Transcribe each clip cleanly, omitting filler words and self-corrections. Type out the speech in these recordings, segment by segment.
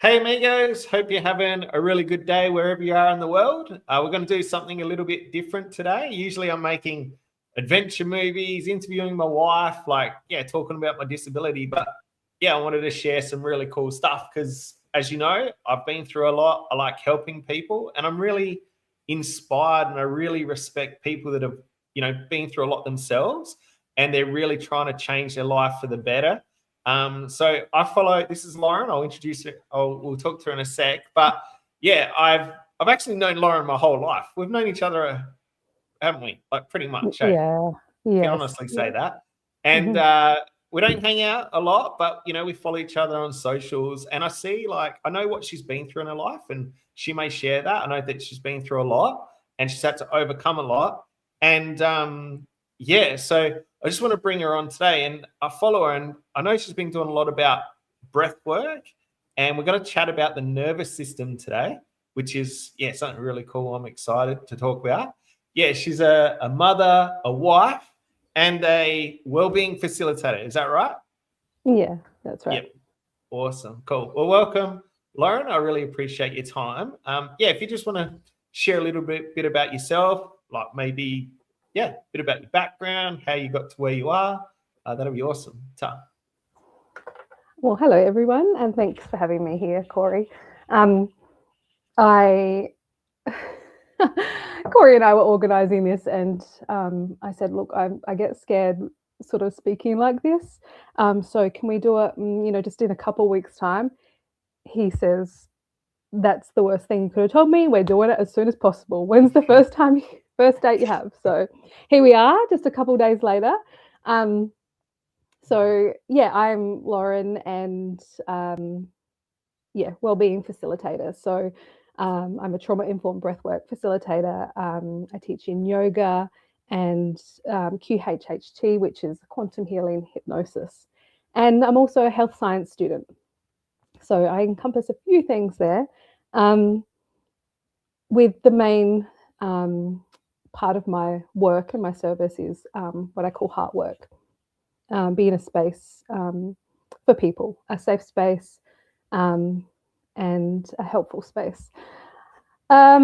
Hey amigos, hope you're having a really good day wherever you are in the world. We're going to do something a little bit different today. Usually I'm making adventure movies, interviewing my wife, talking about my disability. But yeah, I wanted to share some really cool stuff because, as you know, I've been through a lot. I like helping people and I'm really inspired and I really respect people that have, been through a lot themselves and they're really trying to change their life for the better. So I follow. This is Lauren. I'll introduce her. We'll talk to her in a sec. But yeah, I've actually known Lauren my whole life. We've known each other, haven't we? Like pretty much. Eh? Yeah. Can Yes. honestly say that. And Mhm. we don't hang out a lot, but we follow each other on socials. And I see, I know what she's been through in her life, and she may share that. I know that she's been through a lot, and she's had to overcome a lot. And so I just want to bring her on today, and I follow her, and I know she's been doing a lot about breath work, and we're going to chat about the nervous system today, which is something really cool. I'm excited to talk about. Yeah, she's a mother, a wife, and a wellbeing facilitator. Is that right? Yeah, that's right. Yep. Awesome. Cool. Well, welcome, Lauren. I really appreciate your time. If you just want to share a little bit about yourself, like maybe, a bit about your background, how you got to where you are, that'll be awesome. Ta. Well, hello everyone, and thanks for having me here, Corey. I Corey and I were organising this, and I said, "Look, I get scared, sort of speaking like this. So can we do it? Just in a couple of weeks' time?" He says, "That's the worst thing you could have told me. We're doing it as soon as possible. When's the first date you have?" So here we are, just a couple of days later. So yeah, I'm Lauren, and wellbeing facilitator. So I'm a trauma-informed breathwork facilitator. I teach in yoga and QHHT, which is quantum healing hypnosis, and I'm also a health science student. So I encompass a few things there, with the main part of my work and my service is what I call heart work. Being a space for people, a safe space, and a helpful space. A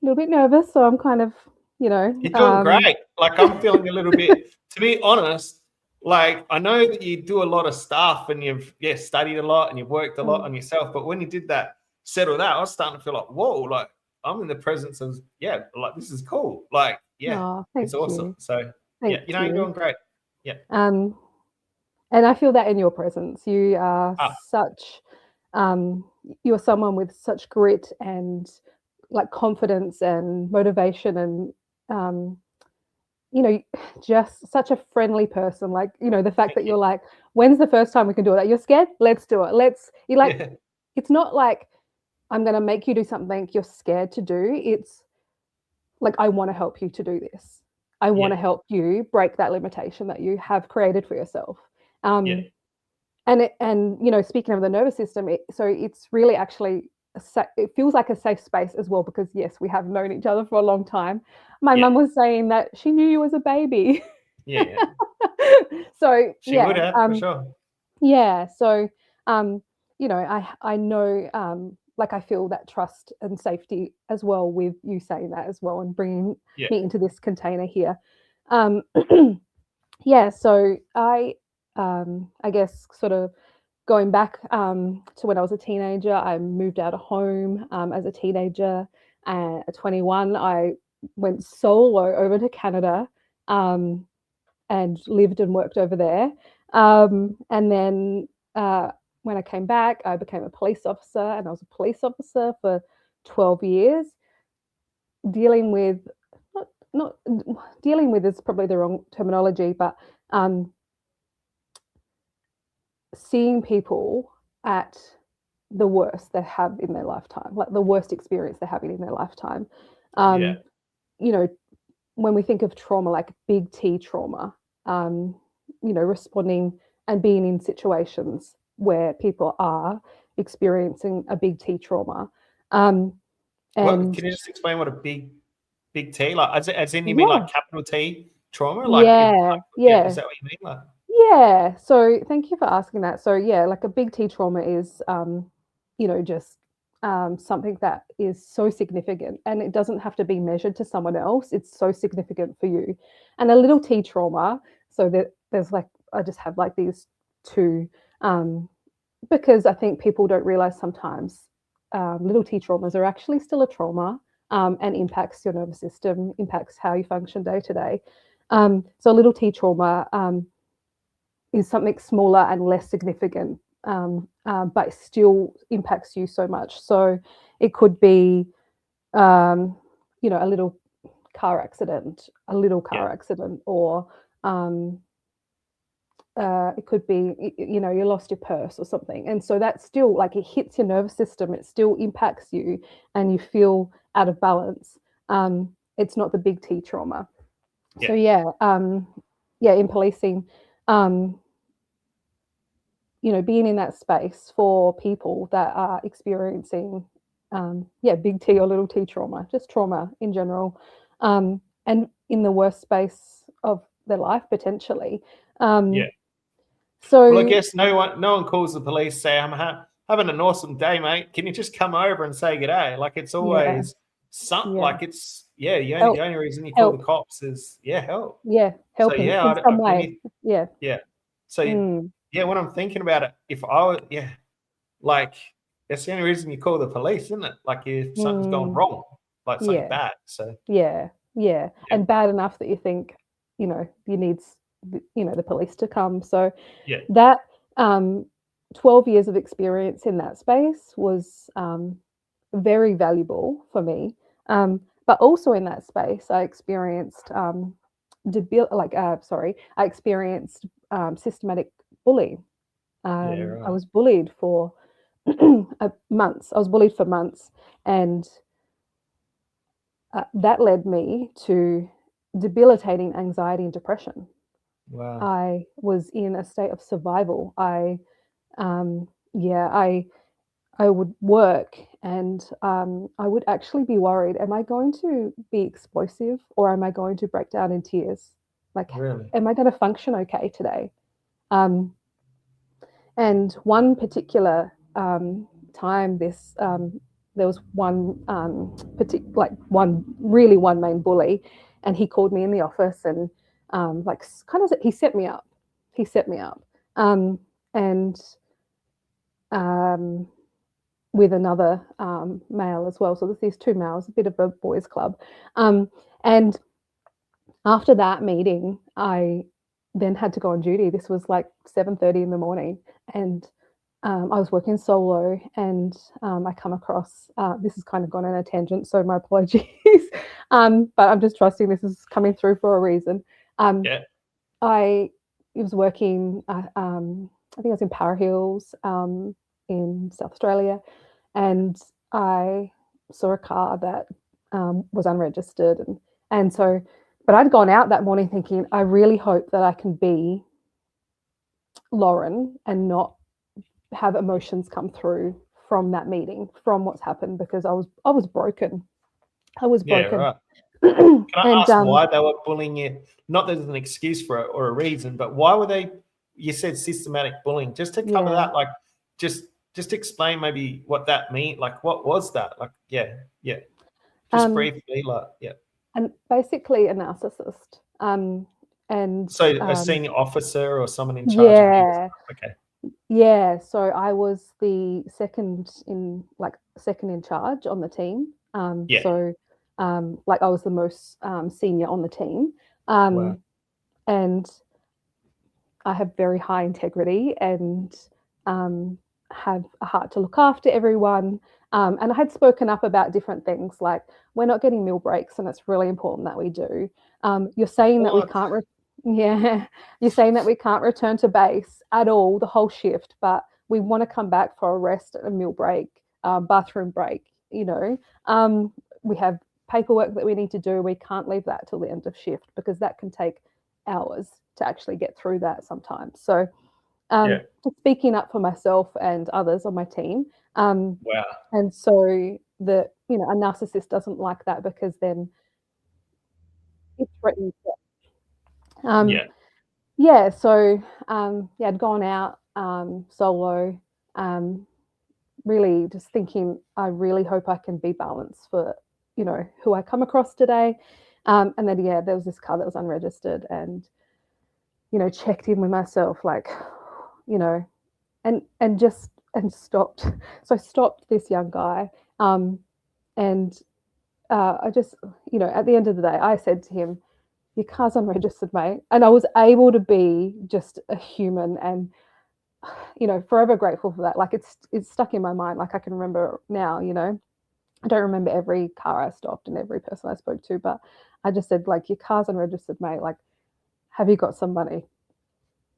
little bit nervous, so I'm kind of, You're doing great. I'm feeling a little bit, to be honest, I know that you do a lot of stuff and you've studied a lot and you've worked a lot on yourself. But when you did that, settle out, I was starting to feel like, whoa, I'm in the presence of, this is cool. oh, It's thank awesome. you. So Thank you're you. doing great. Yeah. And I feel that in your presence. You are such, you're someone with such grit and confidence and motivation and, just such a friendly person. The fact that you're like, when's the first time we can do that? You're scared? Let's do it. It's not like I'm going to make you do something you're scared to do. It's like, I want to help you to do this. I want to help you break that limitation that you have created for yourself. And speaking of the nervous system, it's really actually it feels like a safe space as well, because yes, we have known each other for a long time. My mum was saying that she knew you as a baby. Yeah. So she would have for sure. Yeah. So I know, I feel that trust and safety as well with you saying that as well and bringing me into this container here. So I guess sort of going back to when I was a teenager, I moved out of home as a teenager. At 21, I went solo over to Canada and lived and worked over there. And then when I came back, I became a police officer, and I was a police officer for 12 years, dealing with not dealing with is probably the wrong terminology, but seeing people at the worst they have in their lifetime, like the worst experience they're having in their lifetime. When we think of trauma, like big T trauma, responding and being in situations where people are experiencing a big T trauma. And can you just explain what a big T, as in you mean like capital T trauma? Is that what you mean? Yeah. So thank you for asking that. So yeah, like a big T trauma is, just something that is so significant, and it doesn't have to be measured to someone else. It's so significant for you. And a little T trauma. So there's like, I just have like these two, because I think people don't realize sometimes little T traumas are actually still a trauma, and impacts your nervous system, impacts how you function day to day. So a little T trauma is something smaller and less significant, but still impacts you so much. So it could be, a little car accident, or it could be, you lost your purse or something. And so that's still like, it hits your nervous system, it still impacts you, and you feel out of balance. It's not the big T trauma. So in policing, being in that space for people that are experiencing, big T or little T trauma, just trauma in general, and in the worst space of their life potentially. So, well, I guess no one calls the police, say, I'm having an awesome day, mate. Can you just come over and say good day? Like, it's always like it's the only reason you call the cops is help. Helping in some way. So when I'm thinking about it, if I was like, that's the only reason you call the police, isn't it? Like, if something's gone wrong, like something bad. So and bad enough that you think, you need the police to come. So that 12 years of experience in that space was very valuable for me. But also in that space, I experienced systematic bullying. I was bullied for months. I was bullied for months, and that led me to debilitating anxiety and depression. Wow. I was in a state of survival. I would work, and I would actually be worried, am I going to be explosive, or am I going to break down in tears? Like, really? Am I going to function okay today? And one particular time, there was one one main bully, and he called me in the office, and he set me up. And with another male as well. So there's these two males, a bit of a boys' club. And after that meeting, I then had to go on duty. This was like 7:30 in the morning, and I was working solo, and I come across, this has kind of gone on a tangent, so my apologies, but I'm just trusting this is coming through for a reason. I was working, I think I was in Para Hills in South Australia, and I saw a car that was unregistered, and so, but I'd gone out that morning thinking, I really hope that I can be Lauren and not have emotions come through from that meeting, from what's happened, because I was broken. I was broken. Right. Can I ask why they were bullying you? Not that there's an excuse for it or a reason, but why were they? You said systematic bullying. Just to cover that, like, just explain maybe what that means. Like, what was that? Like, just briefly, And basically a narcissist. And so a senior officer or someone in charge of you. Okay. Yeah, so I was the second in charge on the team. So I was the most senior on the team. Wow. And I have very high integrity, and have a heart to look after everyone. And I had spoken up about different things, like, we're not getting meal breaks, and it's really important that we do. You're saying that we can't you're saying that we can't return to base at all the whole shift, but we want to come back for a rest, a meal break, bathroom break. We have paperwork that we need to do. We can't leave that till the end of shift, because that can take hours to actually get through that sometimes. So just speaking up for myself and others on my team. Wow. And so a narcissist doesn't like that, because then it threatens them. So I'd gone out solo, really just thinking, I really hope I can be balanced for, you know, who I come across today. And then, yeah, there was this car that was unregistered, and, you know, checked in with myself, like, you know, and stopped. So I stopped this young guy. And I just, you know, at the end of the day, I said to him, your car's unregistered, mate. And I was able to be just a human, and, you know, forever grateful for that. Like, it's stuck in my mind. Like, I can remember now, you know, I don't remember every car I stopped and every person I spoke to, but I just said, like, your car's unregistered, mate. Like, have you got some money?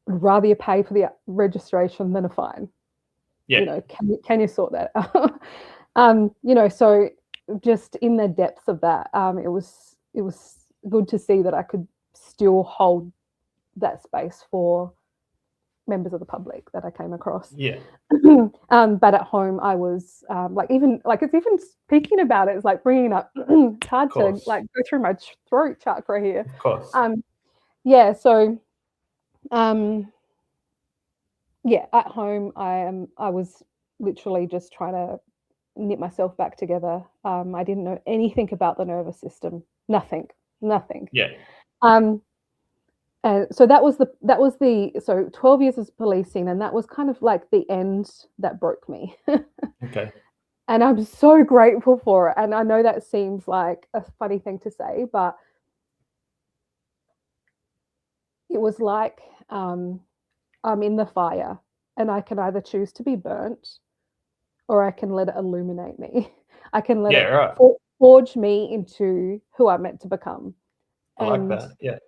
I'd rather you pay for the registration than a fine. Yeah. You know, can you sort that out? You know, so just in the depths of that, it was good to see that I could still hold that space for members of the public that I came across. Yeah. But at home, I was like, even like, it's even speaking about it, it's like bringing up. It's hard to like go through my throat chakra here. Of course. Yeah. So, yeah, at home, I was literally just trying to knit myself back together. I didn't know anything about the nervous system. Nothing. Yeah. And so that was so 12 years of policing, and that was kind of like the end that broke me. Okay. And I'm so grateful for it. And I know that seems like a funny thing to say, but it was like, I'm in the fire, and I can either choose to be burnt, or I can let it illuminate me. I can let it forge me into who I'm meant to become. I like that. Yeah.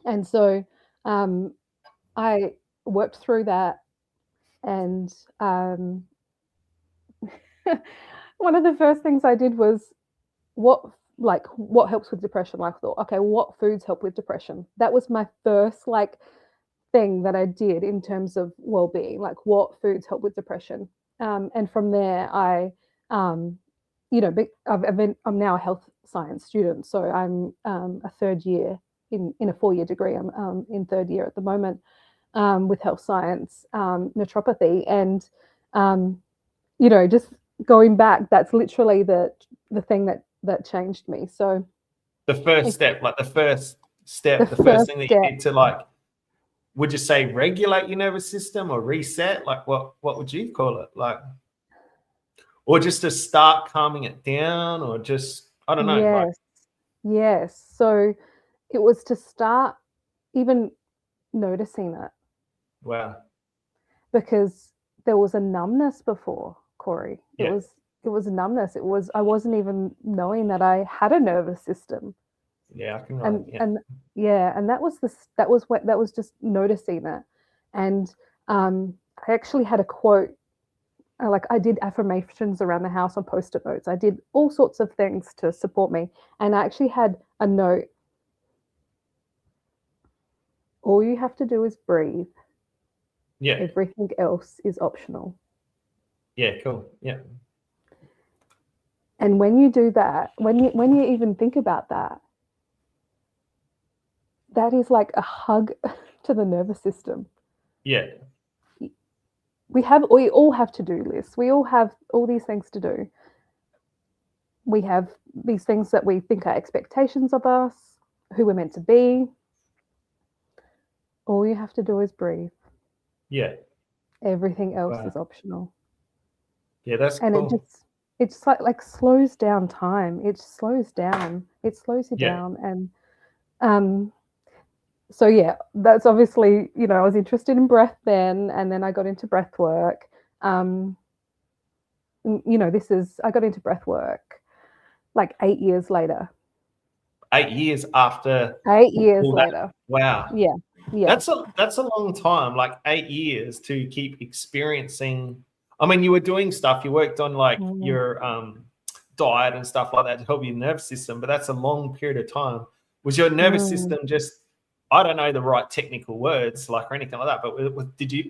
And so I worked through that, and one of the first things I did was what helps with depression. Like, I thought, okay, what foods help with depression? That was my first like thing that I did in terms of well-being, like what foods help with depression. And from there, I, you know, I'm now a health science student, so I'm a third year in a 4-year degree. I'm in third year at the moment with health science, naturopathy, and you know, just going back, that's literally the thing that changed me. So the first step, the first thing that you did to, like, would you say regulate your nervous system or reset? Like, what would you call it? Like, or just to start calming it down, or just, I don't know. Yes. So it was to start even noticing it. Wow. Because there was a numbness before, Corey. It was numbness. I wasn't even knowing that I had a nervous system. Yeah, I can and that was just noticing it. And I actually had a quote. Like, I did affirmations around the house on Post-it notes. I did all sorts of things to support me. And I actually had a note. All you have to do is breathe. Yeah. Everything else is optional. Yeah, cool. Yeah. And when you do that, when you even think about that, that is like a hug to the nervous system. Yeah. We all have to-do lists. We all have all these things to do. We have these things that we think are expectations of us, who we're meant to be. All you have to do is breathe. Yeah. Everything else is optional. Yeah, that's and cool. It's like slows down time. It slows down. It slows you down. And so yeah, that's obviously, you know, I was interested in breath then, and then I got into breath work. You know, I got into breath work like 8 years later. 8 years after. 8 years later. Wow. Yeah. That's a long time, like 8 years to keep experiencing. I mean, you were doing stuff, you worked on like your diet and stuff like that to help your nervous system, but that's a long period of time. Was your nervous system just, I don't know the right technical words, like, or anything like that, but did you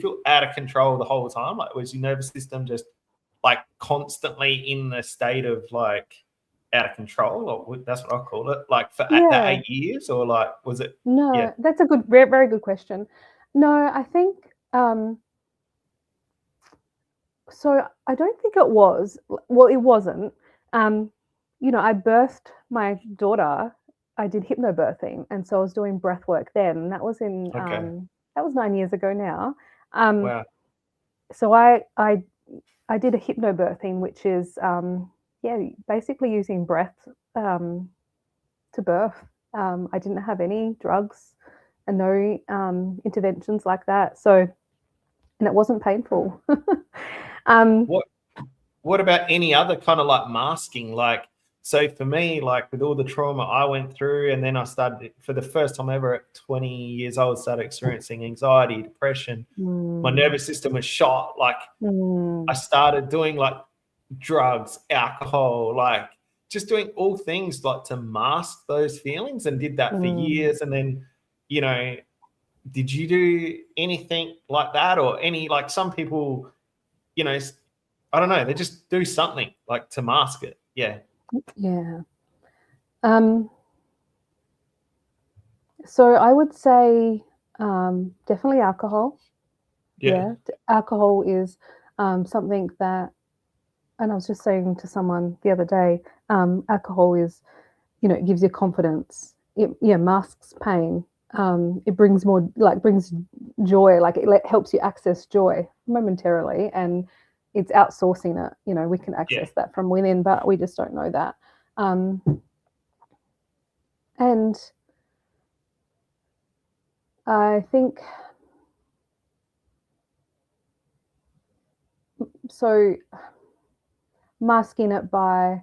feel out of control the whole time? Like, was your nervous system just like constantly in the state of like out of control, or that's what I call it, like for that 8 years, or like, was it? No, that's a good, very, very good question. No, I think So I don't think it was. Well, it wasn't. Um, I birthed my daughter. I did hypnobirthing, and so I was doing breath work then. And Okay. that was 9 years ago now. Um, Wow. so I did a hypnobirthing, which is yeah, basically using breath to birth. I didn't have any drugs and no interventions like that. So, and it wasn't painful. um, What what about any other kind of like masking? Like, so for me, like with all the trauma I went through, and then I started for the first time ever at 20 years old, started experiencing anxiety, depression. My mm, nervous system was shot. Like I mm, started doing like drugs, alcohol, like just doing all things like to mask those feelings, and did that for mm. years. And then, you know, did you do anything like that, or any, like some people, you know, I don't know, they just do something like to mask it. Yeah. Yeah. Um, so I would say definitely alcohol. Yeah. Yeah, alcohol is something that, and I was just saying to someone the other day, alcohol is, it gives you confidence. It, yeah, masks pain. It brings more, like brings joy, like it helps you access joy momentarily, and it's outsourcing it. We can Yeah. access that from within, but we just don't know that. Um, and I think so. Masking it by,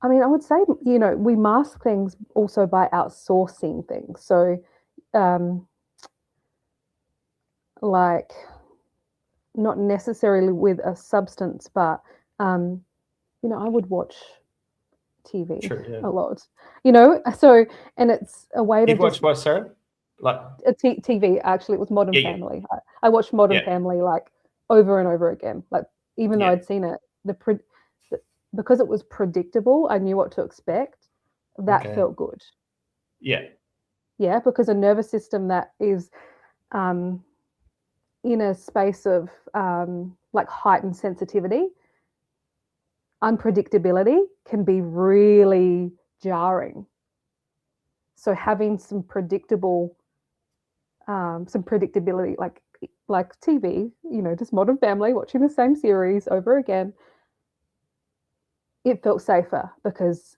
I mean, I would say, we mask things also by outsourcing things. So, um, like, not necessarily with a substance, but, I would watch TV True. Yeah. a lot, so, and it's a way to You've just, watched what, sorry? Like, TV, actually, it was Modern yeah, yeah, Family. I watched Modern yeah. Family like over and over again. Like, even though Yeah. I'd seen it, because it was predictable, I knew what to expect. That Okay. felt good. Yeah. Yeah, because a nervous system that is um, in a space of like heightened sensitivity, unpredictability can be really jarring. So having some predictability, like TV, just Modern Family, watching the same series over again, it felt safer because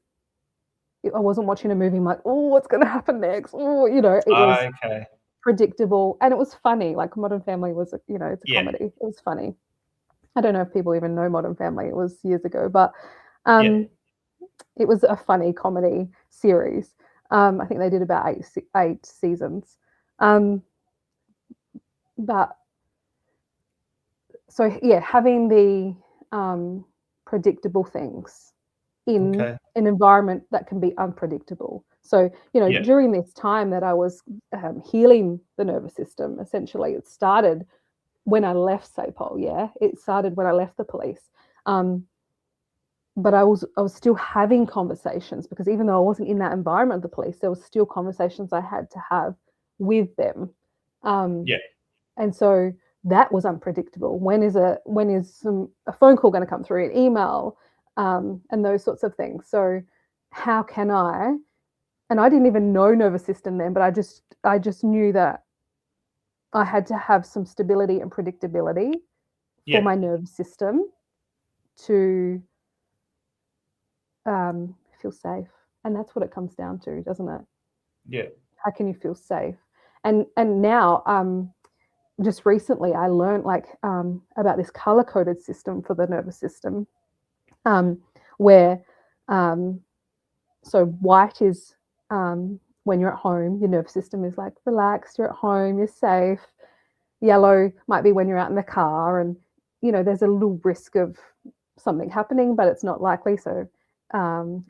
I wasn't watching a movie like, oh, what's going to happen next? Oh, it was Okay. predictable, and it was funny. Like Modern Family was, it's a Yeah. comedy. It was funny. I don't know if people even know Modern Family. It was years ago, but Yeah. it was a funny comedy series. I think they did about eight seasons. Um, but so yeah, having the predictable things in Okay. an environment that can be unpredictable. So, Yeah. during this time that I was healing the nervous system, essentially, it started when I left SAPOL. Yeah, it started when I left the police. But I was still having conversations, because even though I wasn't in that environment of the police, there was still conversations I had to have with them. Um, Yeah. and so that was unpredictable. When is a phone call going to come through, an email, and those sorts of things. So how can I? And I didn't even know nervous system then, but I just knew that I had to have some stability and predictability for Yeah. my nervous system to feel safe. And that's what it comes down to, doesn't it? Yeah. How can you feel safe? And now, just recently, I learned about this color coded system for the nervous system, where so white is when you're at home, your nervous system is like relaxed, you're at home, you're safe. Yellow might be when you're out in the car, and there's a little risk of something happening, but it's not likely. So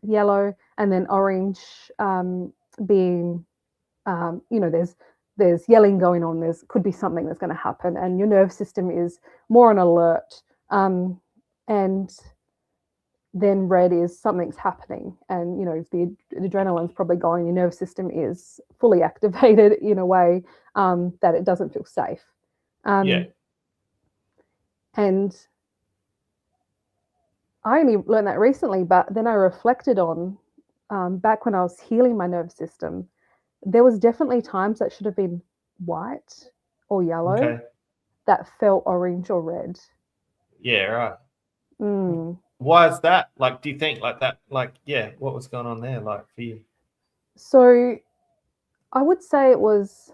yellow, and then orange being, there's yelling going on. There's could be something that's going to happen, and your nervous system is more on alert. And then red is something's happening, and the adrenaline's probably going. Your nervous system is fully activated in a way that it doesn't feel safe. Yeah. And I only learned that recently, but then I reflected on back when I was healing my nervous system, there was definitely times that should have been white or yellow Okay. that felt orange or red. Yeah, right. Mm. Why is that? Like, do you think like that? Like, yeah, what was going on there? Like for you? So I would say it was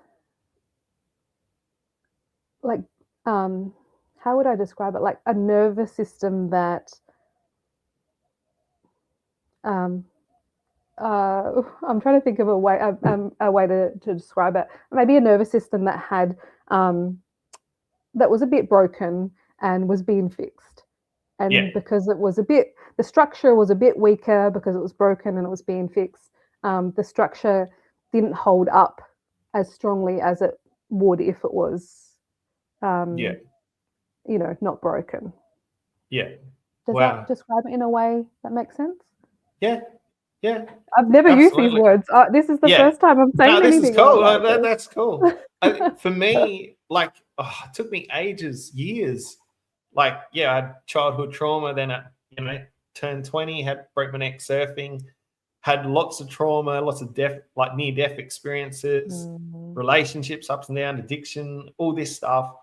like, how would I describe it? Like a nervous system that, um, I'm trying to think of a way to describe it. Maybe a nervous system that had, that was a bit broken and was being fixed. Yeah, And because it was a bit, the structure was a bit weaker because it was broken and it was being fixed. The structure didn't hold up as strongly as it would if it was, yeah, um, not broken. yeah. Does that Wow. describe it in a way that makes sense? Yeah, yeah, I've never used these absolutely. words. This is the Yeah. first time I'm No, saying this is anything like cool. this. That's cool. For me, like, it took me ages, years. Like, yeah, I had childhood trauma. Then I, turned 20, broke my neck surfing, had lots of trauma, lots of like near-death experiences, Mm, relationships, ups and downs, addiction, all this stuff.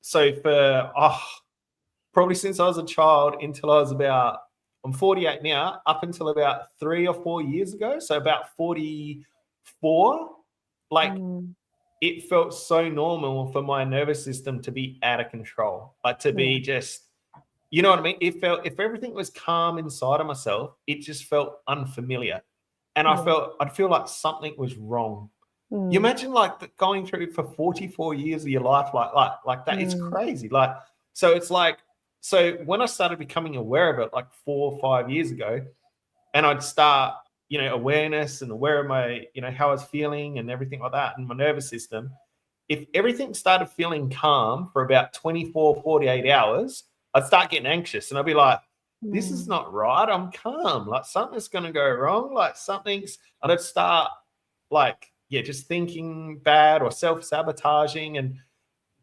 So for probably since I was a child until I was about, I'm 48 now, up until about 3 or 4 years ago, so about 44, like mm, it felt so normal for my nervous system to be out of control, like to yeah, be just, you know what I mean? It felt, if everything was calm inside of myself, it just felt unfamiliar. And yeah, I'd feel like something was wrong. You mm, imagine like going through for 44 years of your life like that is mm, crazy. Like, so it's like, so when I started becoming aware of it like 4 or 5 years ago, and I'd start, awareness and aware of my, how I was feeling and everything like that and my nervous system. If everything started feeling calm for about 24, 48 hours, I'd start getting anxious and I'd be like, this is mm, not right. I'm calm. Like something's going to go wrong. Like I'd start like, yeah, just thinking bad or self-sabotaging and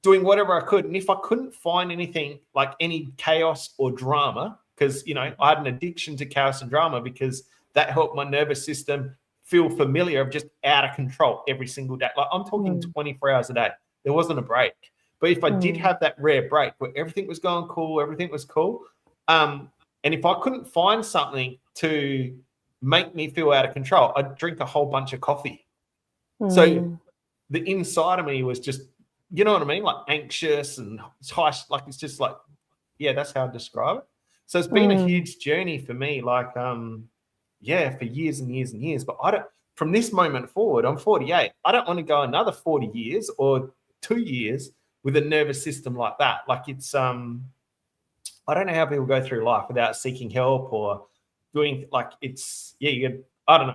doing whatever I could. And if I couldn't find anything like any chaos or drama, because, I had an addiction to chaos and drama because that helped my nervous system feel familiar of just out of control every single day. Like I'm talking mm, 24 hours a day. There wasn't a break. But if I did mm, have that rare break where everything was going cool, everything was cool, and if I couldn't find something to make me feel out of control, I'd drink a whole bunch of coffee. So mm, the inside of me was just, you know what I mean? Like anxious and high, like it's just like, yeah, that's how I describe it. So it's been a mm. huge journey for me, like, yeah, for years and years and years. But from this moment forward, I'm 48. I don't want to go another 40 years or 2 years with a nervous system like that. Like it's, I don't know how people go through life without seeking help or doing like it's, yeah, I don't know.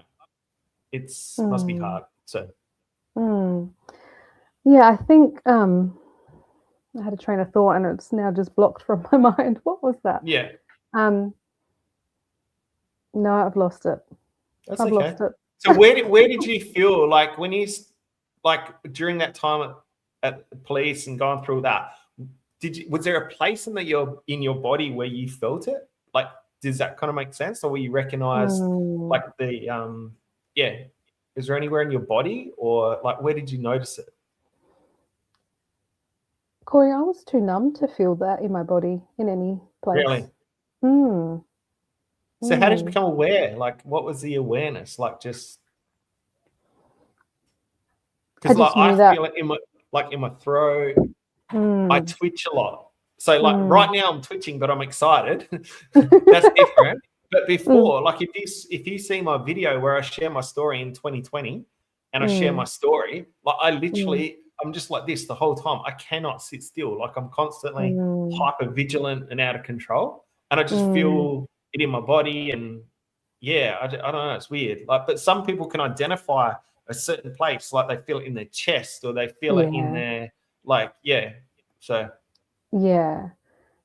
Must be Mm, hard. So, mm. Yeah, I think I had a train of thought and it's now just blocked from my mind. What was that? yeah, Um, no, I've lost it. that's I've okay. lost it. So where did you feel like when like during that time at the police and going through that? Was there a place in your body where you felt it? Like, does that kind of make sense, or were you recognized Mm. like the yeah? Is there anywhere in your body, or like where did you notice it? Corey, I was too numb to feel that in my body in any Really? place. Mm, So how did you mm. become aware? Like, what was the awareness? Like, just I because like just I knew that. feel it in my throat. I Mm, twitch a lot. So like mm. right now I'm twitching, but I'm excited. That's different. But Mm, before, like if you see my video where I share my story in 2020 and I share my mm, story, like mm, I'm just like this the whole time. I cannot sit still. Like I'm constantly mm, hyper vigilant and out of control. And I just mm. feel it in my body. And yeah, I don't know. It's weird. Like, but some people can identify a certain place, like they feel it in their chest or they feel it in Yeah, their, like, yeah. So yeah.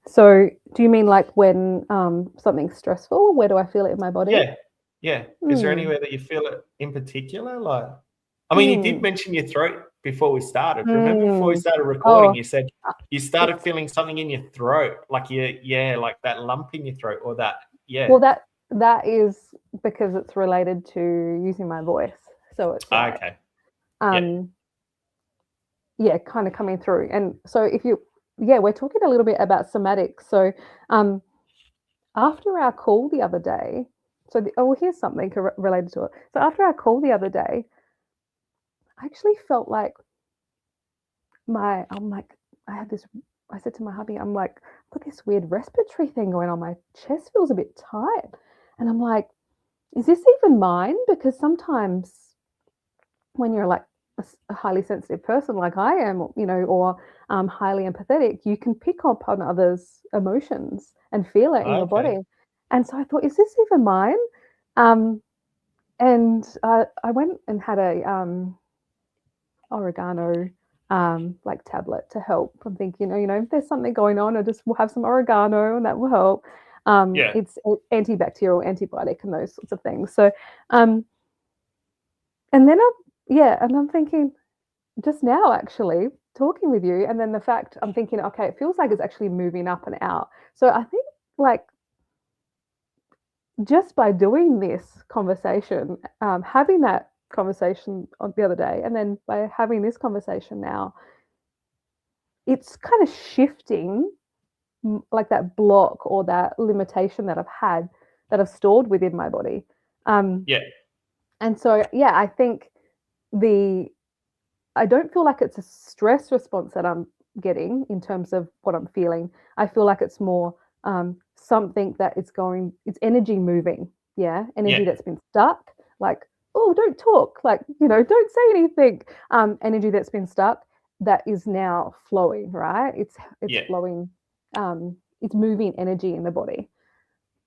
So, do you mean like when something's stressful? Where do I feel it in my body? yeah, yeah. Is there Mm, anywhere that you feel it in particular? Like, I mean, you did mm. mention your throat before we started. Remember before we started recording, you said you started feeling something in your throat, like like that lump in your throat, or that, Well, that is because it's related to using my voice. So it's like, okay. Yeah, kind of coming through. And so we're talking a little bit about somatics. So after our call the other day, here's something related to it. So after our call the other day, I actually felt like I said to my hubby, I'm like, I've got this weird respiratory thing going on. My chest feels a bit tight. And I'm like, is this even mine? Because sometimes when you're like a highly sensitive person like I am, or highly empathetic, you can pick up on others' emotions and feel it in your body. And so I thought, is this even mine? And I went and had a oregano like tablet to help. I'm thinking, if there's something going on, I just will have some oregano and that will help. It's antibacterial, antibiotic, and those sorts of things. So, and then I'm thinking just now actually talking with you, and then the fact I'm thinking, okay, it feels like it's actually moving up and out. So I think like just by doing this conversation, having that conversation on the other day, and then by having this conversation now, it's kind of shifting like that block or that limitation that I've had that I've stored within my body. And so, I think I don't feel like it's a stress response that I'm getting in terms of what I'm feeling. I feel like it's more something that it's energy moving. Energy that's been stuck, like, oh, don't talk, like, don't say anything. Energy that's been stuck that is now flowing, right? It's flowing. It's moving energy in the body.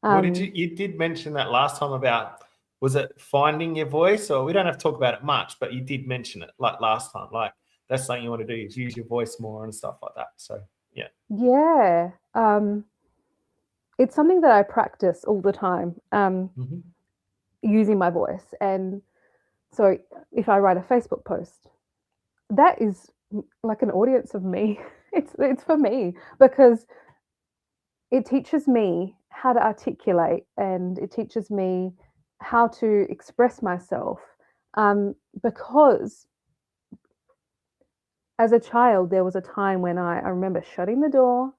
What you did mention that last time about, was it finding your voice? Or we don't have to talk about it much, but you did mention it like last time, like that's something you want to do, is use your voice more and stuff like that. So it's something that I practice all the time, using my voice. And so if I write a Facebook post, that is like an audience of me. It's for me, because it teaches me how to articulate, and it teaches me how to express myself, because as a child, there was a time when I remember shutting the door.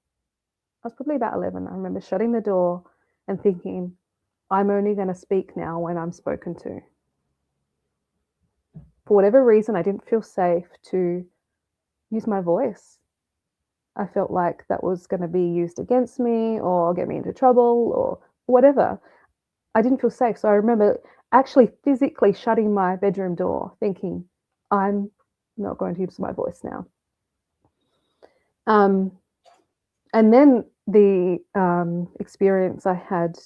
I was probably about 11. I remember shutting the door and thinking, I'm only going to speak now when I'm spoken to. For whatever reason, I didn't feel safe to use my voice. I felt like that was going to be used against me or get me into trouble or whatever. I didn't feel safe. So I remember actually physically shutting my bedroom door, thinking, I'm not going to use my voice now. And then the experience I had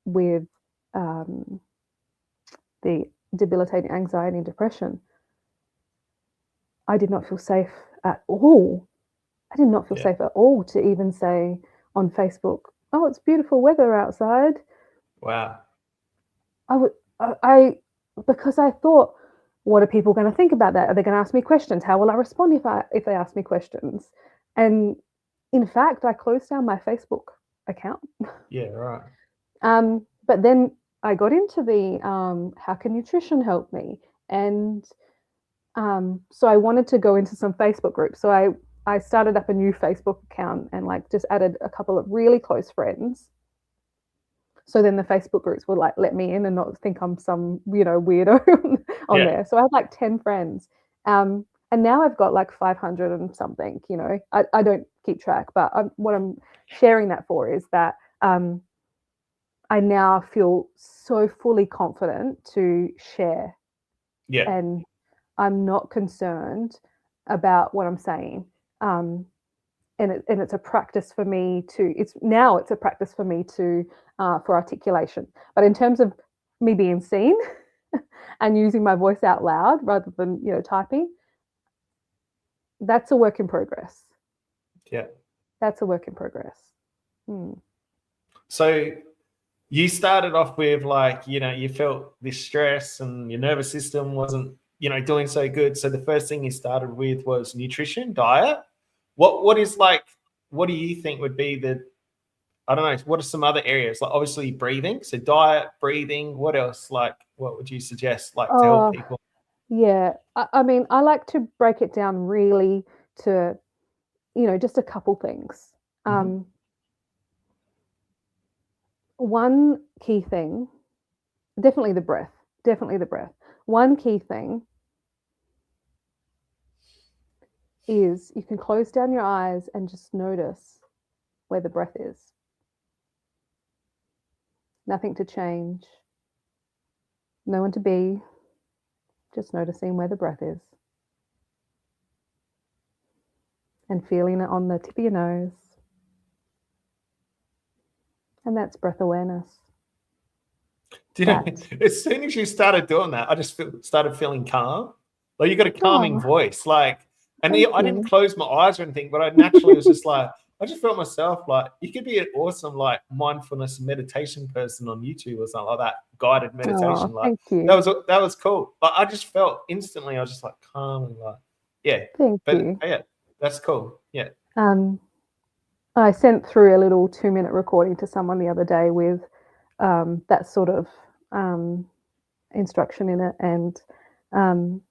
with the debilitating anxiety and depression, I did not feel safe at all. I did not feel safe at all to even say on Facebook, oh, it's beautiful weather outside. Wow. Because I thought, what are people going to think about that? Are they going to ask me questions? How will I respond if they ask me questions? And in fact, I closed down my Facebook account. Yeah, right. But then I got into the how can nutrition help me? And so I wanted to go into some Facebook groups. So I started up a new Facebook account and like just added a couple of really close friends. So then the Facebook groups would like let me in and not think I'm some, weirdo on there. So I had like 10 friends. And now I've got like 500 and something, I don't keep track, but what I'm sharing that for is that I now feel so fully confident to share. And I'm not concerned about what I'm saying. And it's a practice for me it's a practice for me to for articulation. But in terms of me being seen and using my voice out loud rather than typing, that's a work in progress. That's a work in progress. So you started off with like, you felt this stress and your nervous system wasn't doing so good. So the first thing you started with was nutrition, diet. What is like, what do you think would be the, I don't know, what are some other areas? Like obviously breathing. So diet, breathing, what else? Like what would you suggest like to help Oh, people? yeah. I mean, I like to break it down really to, just a couple things. Mhm. One key thing, definitely the breath, definitely the breath. One key thing is you can close down your eyes and just notice where the breath is. Nothing to change, no one to be, just noticing where the breath is and feeling it on the tip of your nose. And that's breath awareness. That. As soon as you started doing that, I just started feeling calm. Like you got a calming Oh, voice. Like, and thank I didn't you. close my eyes or anything, but I naturally was just like, I just felt myself like you could be an awesome like mindfulness meditation person on YouTube or something like that, guided Oh, meditation. Like thank you. that was cool. But I just felt instantly, I was just like calm and like, yeah. Thank But you. yeah, that's cool. Yeah. Um, I sent through a little 2-minute recording to someone the other day with that sort of instruction in it, and um,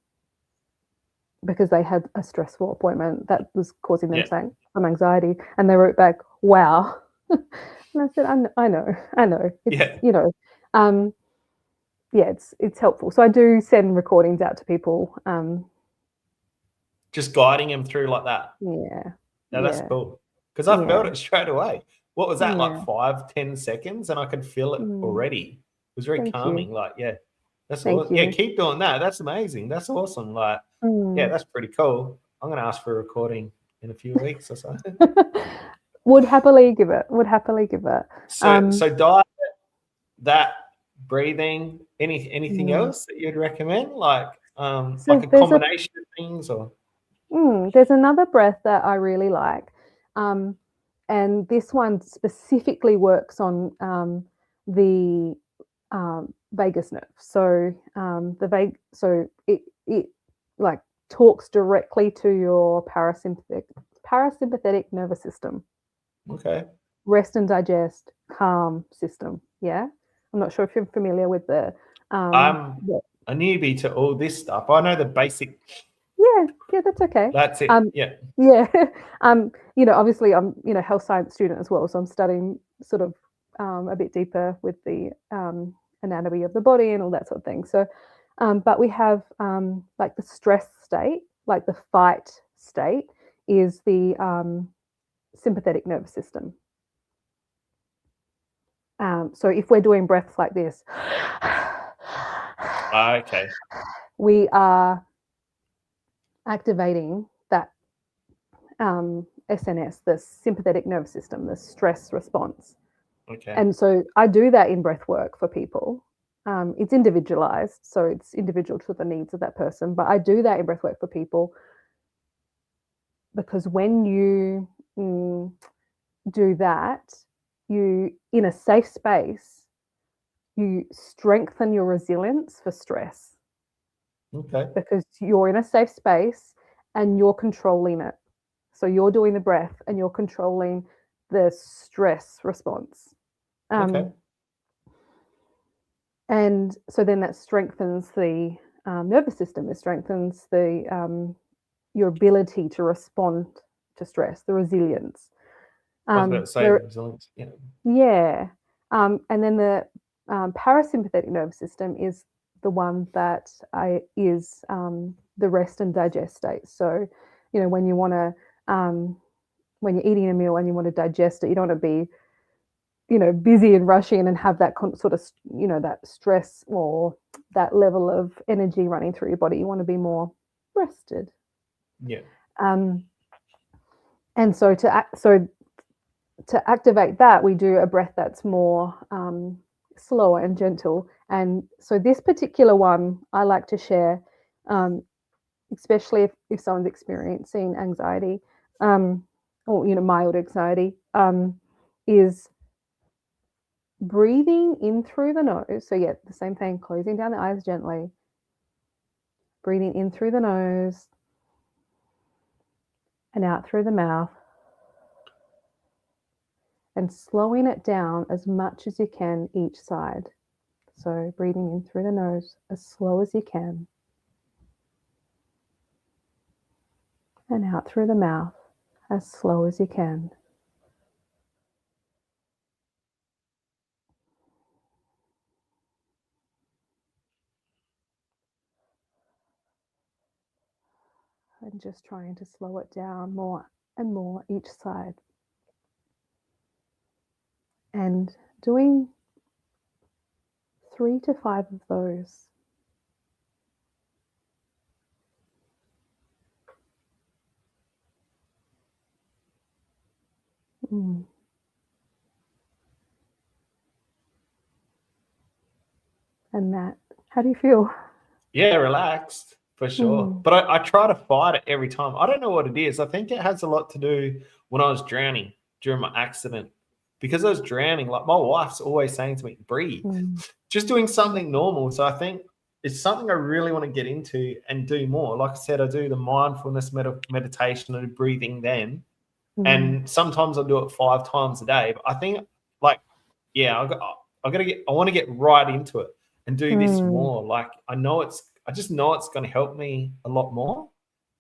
because they had a stressful appointment that was causing them Yeah. some anxiety, and they wrote back, "Wow," and I said, I know, it's Yeah. um, yeah, it's helpful. So I do send recordings out to people. Just guiding him through like that. Yeah, No, that's yeah, cool. Because I felt yeah, it straight away. What was that, like yeah. 5, 10 seconds? And I could feel it Mm, already. It was very thank you, calming. Like, yeah, that's thank all. Yeah, you. keep doing that. That's amazing. That's awesome. Like, yeah, Mm. that's pretty cool. I'm gonna ask for a recording in a few weeks or so. Would happily give it. Would happily give it. So Um, so diet, that, breathing, anything mm. else that you'd recommend? Like So a combination of things or there's another breath that I really like, um, and this one specifically works on the vagus nerve. So so it like talks directly to your parasympathetic nervous system, okay. rest and digest, calm system. Yeah, I'm not sure if you're familiar with I'm the a newbie to all this stuff. I know the basic. yeah, yeah, that's okay. That's it. Um, Yeah. yeah, obviously I'm, health science student as well, so I'm studying sort of a bit deeper with the anatomy of the body and all that sort of thing. So, but we have like the stress state, like the fight state, is the sympathetic nervous system. So if we're doing breaths like this, Okay. we are activating that SNS, the sympathetic nervous system, the stress response. Okay. And so I do that in breath work for people. It's individualized, so it's individual to the needs of that person. But I do that in breath work for people because when you do that, you, in a safe space, you strengthen your resilience for stress Okay. because you're in a safe space and you're controlling it. So you're doing the breath and you're controlling the stress response. Okay. Um, and so then that strengthens the nervous system. It strengthens your ability to respond to stress, the resilience. I was about to say There, resilience. Yeah. yeah. And then the parasympathetic nervous system is the one that is the rest and digest state. So, when you want to, when you're eating a meal and you want to digest it, you don't want to be, busy and rushing and have that sort of, that stress or that level of energy running through your body. You want to be more rested. Yeah. Um, and so to activate that, we do a breath that's more slower and gentle. And so this particular one I like to share, especially if someone's experiencing anxiety, or mild anxiety, is breathing in through the nose. So yeah, the same thing, closing down the eyes gently, breathing in through the nose and out through the mouth, and slowing it down as much as you can each side. So breathing in through the nose as slow as you can, and out through the mouth as slow as you can. And just trying to slow it down more and more each side. And doing 3 to 5 of those. And Matt, how do you feel? Yeah, relaxed for sure. But I try to fight it every time. I don't know what it is. I think it has a lot to do when I was drowning during my accident. Because I was drowning, like my wife's always saying to me, breathe, just doing something normal. So I think it's something I really want to get into and do more. Like I said, I do the mindfulness meditation and breathing then. And sometimes I do it 5 times a day. But I think like, yeah, I want to get right into it and do this more. Like I just know it's going to help me a lot more.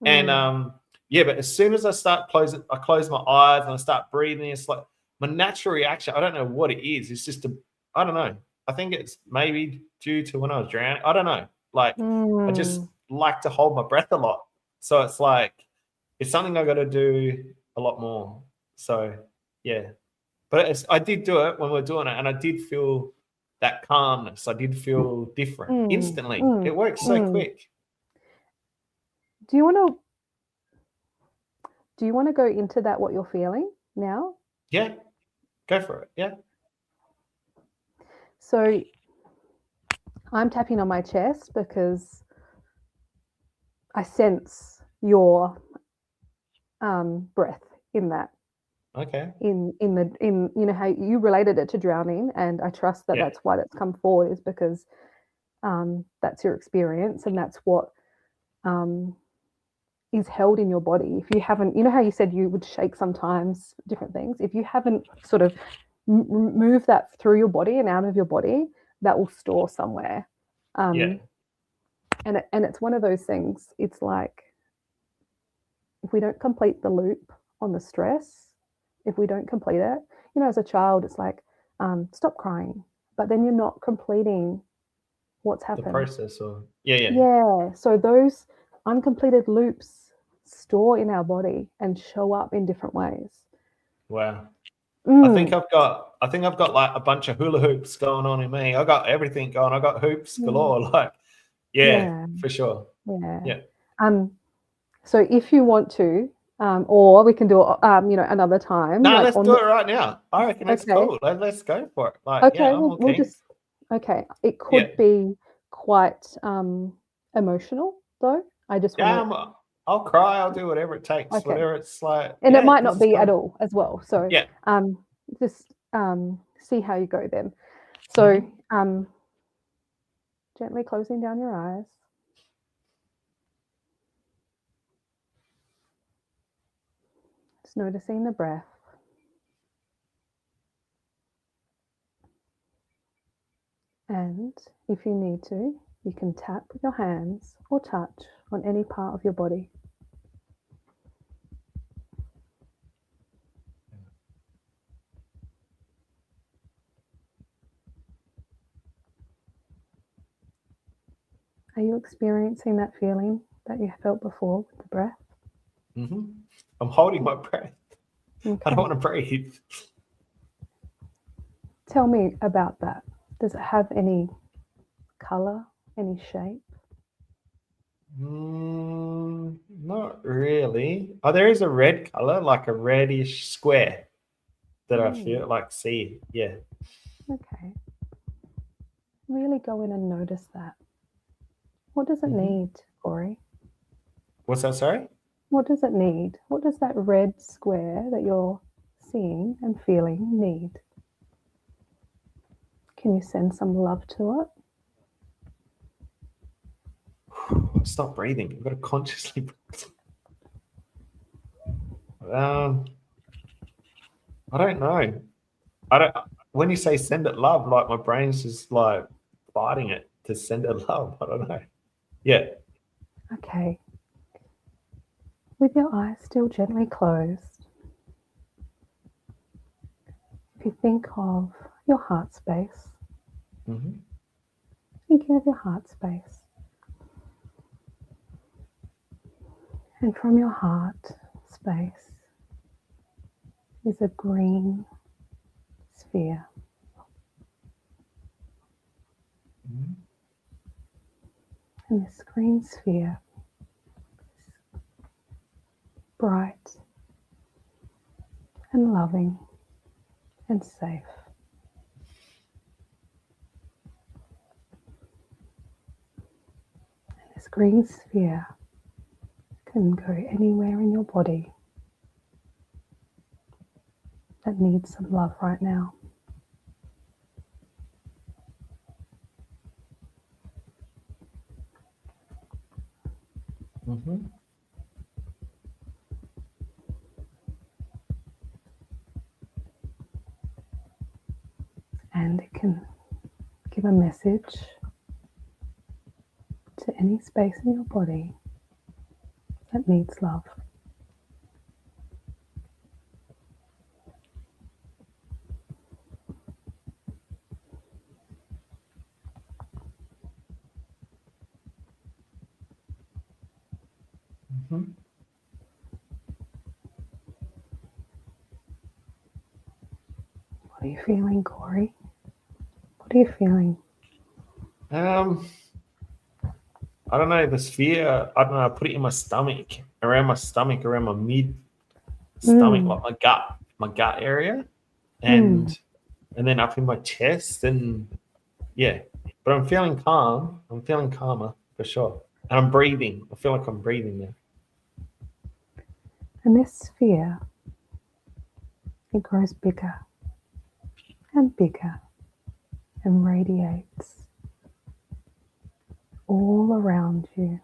And yeah, but as soon as I close my eyes and I start breathing, it's like my natural reaction. I don't know what it is. It's just I don't know. I think it's maybe due to when I was drowning. I don't know. Like I just like to hold my breath a lot. So it's like it's something I got to do a lot more. So yeah. But I did do it when we were doing it, and I did feel that calmness. I did feel different instantly. It works so quick. Do you want to go into that, what you're feeling now? Yeah, go for it. Yeah. So I'm tapping on my chest because I sense your breath in that. Okay. In you know how you related it to drowning, and I trust that that's why that's come forward, is because that's your experience, and that's what is held in your body. If you haven't, you know how you said you would shake sometimes, different things. If you haven't sort of moved that through your body and out of your body, that will store somewhere. And it's one of those things. It's like if we don't complete the loop on the stress, if we don't complete it, you know, as a child, it's like, stop crying, but then you're not completing what's happened. The process, or yeah. Yeah. So those uncompleted loops store in our body and show up in different ways. Wow. I think I've got like a bunch of hula hoops going on in me. I got everything going. I got hoops galore. Like, yeah, for sure. Yeah. So if you want to, or we can do it, you know, another time. No, let's do it right now. I reckon it's cool. Let's go for it. Like, okay, yeah, we'll just. Okay, it could be quite emotional, though. I just want to. I'll cry. I'll do whatever it takes. Whatever it's like. And it might not be at all as well. So just see how you go then. So gently closing down your eyes. Just noticing the breath. And if you need to, you can tap with your hands or touch on any part of your body. Are you experiencing that feeling that you felt before with the breath? I'm holding my breath. Okay. I don't want to breathe. Tell me about that. Does it have any color, any shape? Not really. Oh, there is a red color, like a reddish square that I feel like see. Yeah. Okay. Really go in and notice that. What does it need, Corey? What's that, sorry? What does it need? What does that red square that you're seeing and feeling need? Can you send some love to it? Stop breathing. I've got to consciously breathe. I don't know. When you say send it love, like my brain's just like fighting it to send it love. I don't know. Yeah. Okay. With your eyes still gently closed, if you think of your heart space, Mm-hmm. thinking of your heart space, and from your heart space is a green sphere. Mm-hmm. And this green sphere is bright and loving and safe. And this green sphere can go anywhere in your body that needs some love right now. Mm-hmm. And it can give a message to any space in your body that needs love. Mm-hmm. What are you feeling, Corey? What are you feeling? I don't know, the sphere, I don't know, I put it in my stomach, around my mid stomach, like my gut area, and then up in my chest, and yeah. But I'm feeling calm. I'm feeling calmer for sure. And I'm breathing. I feel like I'm breathing now. And this sphere, it grows bigger and bigger and radiates all around you,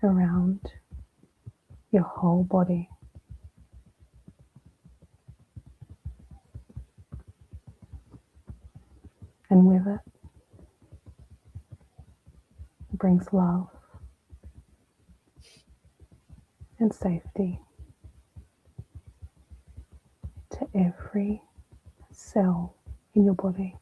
around your whole body. And with it, it brings love and safety to every cell in your body.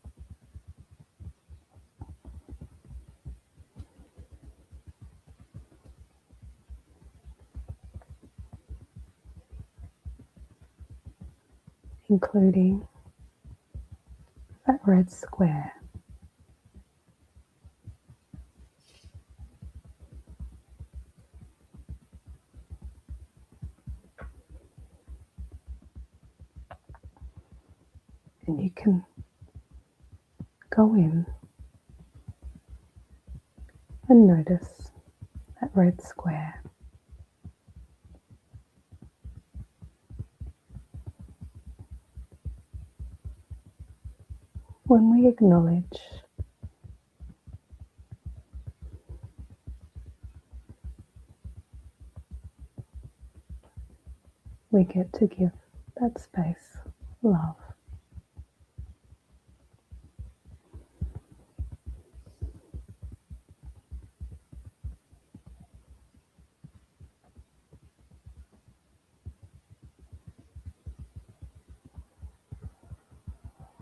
Including that red square. And you can go in and notice that red square. When we acknowledge we get to give that space love.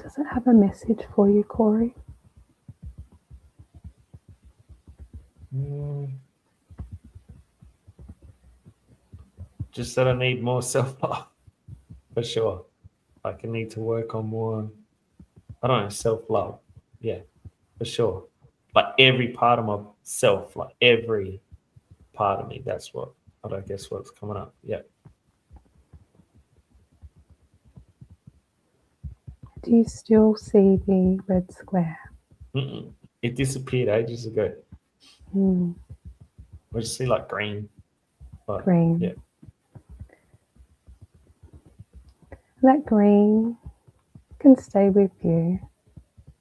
Does it have a message for you, Corey? Just that I need more self-love for sure. Like I need to work on more, I don't know, self-love. Yeah, for sure. Like every part of myself, like every part of me. That's what, I guess what's coming up. Yeah. Do you still see the red square? Mm-mm. It disappeared ages ago. I just see like green. But, Green. yeah. That green can stay with you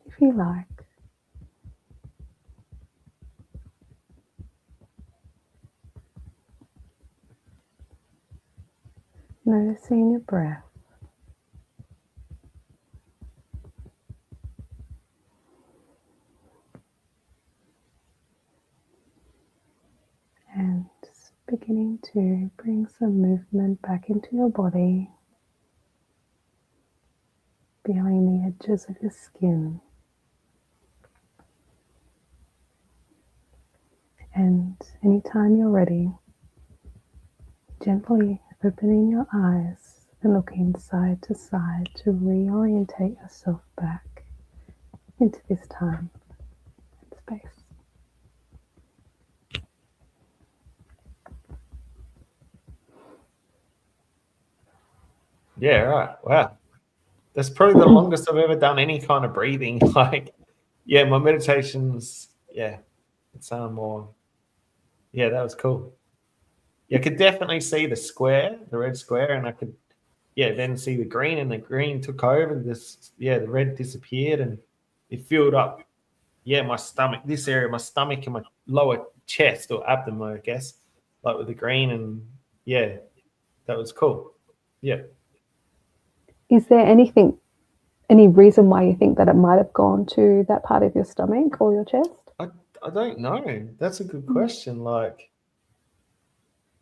if you like. noticing your breath. And just beginning to bring some movement back into your body, feeling the edges of your skin. And anytime you're ready, gently opening your eyes and looking side to side to reorientate yourself back into this time and space. Yeah, right. Wow. That's probably the longest I've ever done any kind of breathing. Like, yeah, my meditations, yeah, it's more, yeah, that was cool. Yeah, I could definitely see the square, the red square, and I could, yeah, then see the green, and the green took over. This, yeah, the red disappeared, and it filled up, yeah, my stomach, this area, my stomach and my lower chest or abdomen, I guess, like with the green, and yeah, that was cool. Yeah. Is there any reason why you think that it might have gone to that part of your stomach or your chest? I don't know. That's a good question. Like,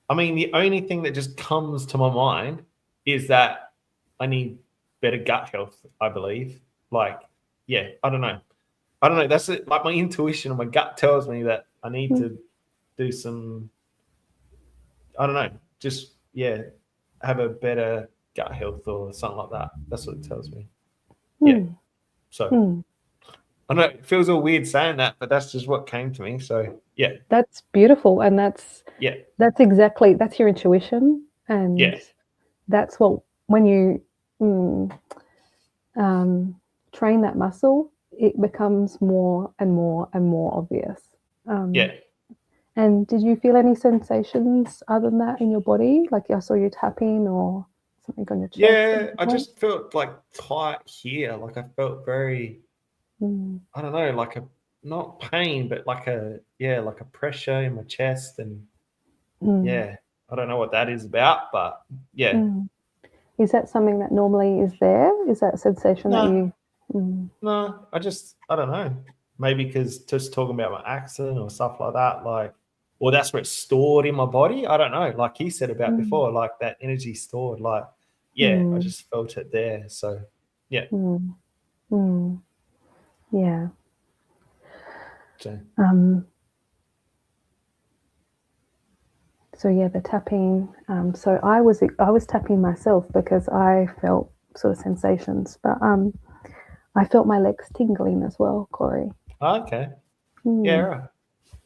I mean, the only thing that just comes to my mind is that I need better gut health, I believe. Like, yeah, I don't know. I don't know. That's it. Like my intuition or my gut tells me that I need to do some, I don't know, just, yeah, have a better gut health or something like that. That's what it tells me. Yeah. So I know it feels all weird saying that, but that's just what came to me. So yeah. That's beautiful, and that's Yeah. that's your intuition, and Yeah. that's what, when you train that muscle, it becomes more and more and more obvious. Yeah. And did you feel any sensations other than that in your body? Like I saw you tapping or something on your chest? Yeah, I just felt like tight here. Like I felt very, I don't know, like a, not pain, but like a, yeah, like a pressure in my chest. And yeah, I don't know what that is about, but yeah. Is that something that normally is there? Is that a sensation that you? No, I don't know. Maybe because just talking about my accent or stuff like that, like, or that's where it's stored in my body. I don't know. Like he said about before, like that energy stored, like, yeah, I just felt it there. So, yeah. Yeah. So, so yeah, the tapping. So I was tapping myself because I felt sort of sensations, but I felt my legs tingling as well, Corey. okay. Yeah, right.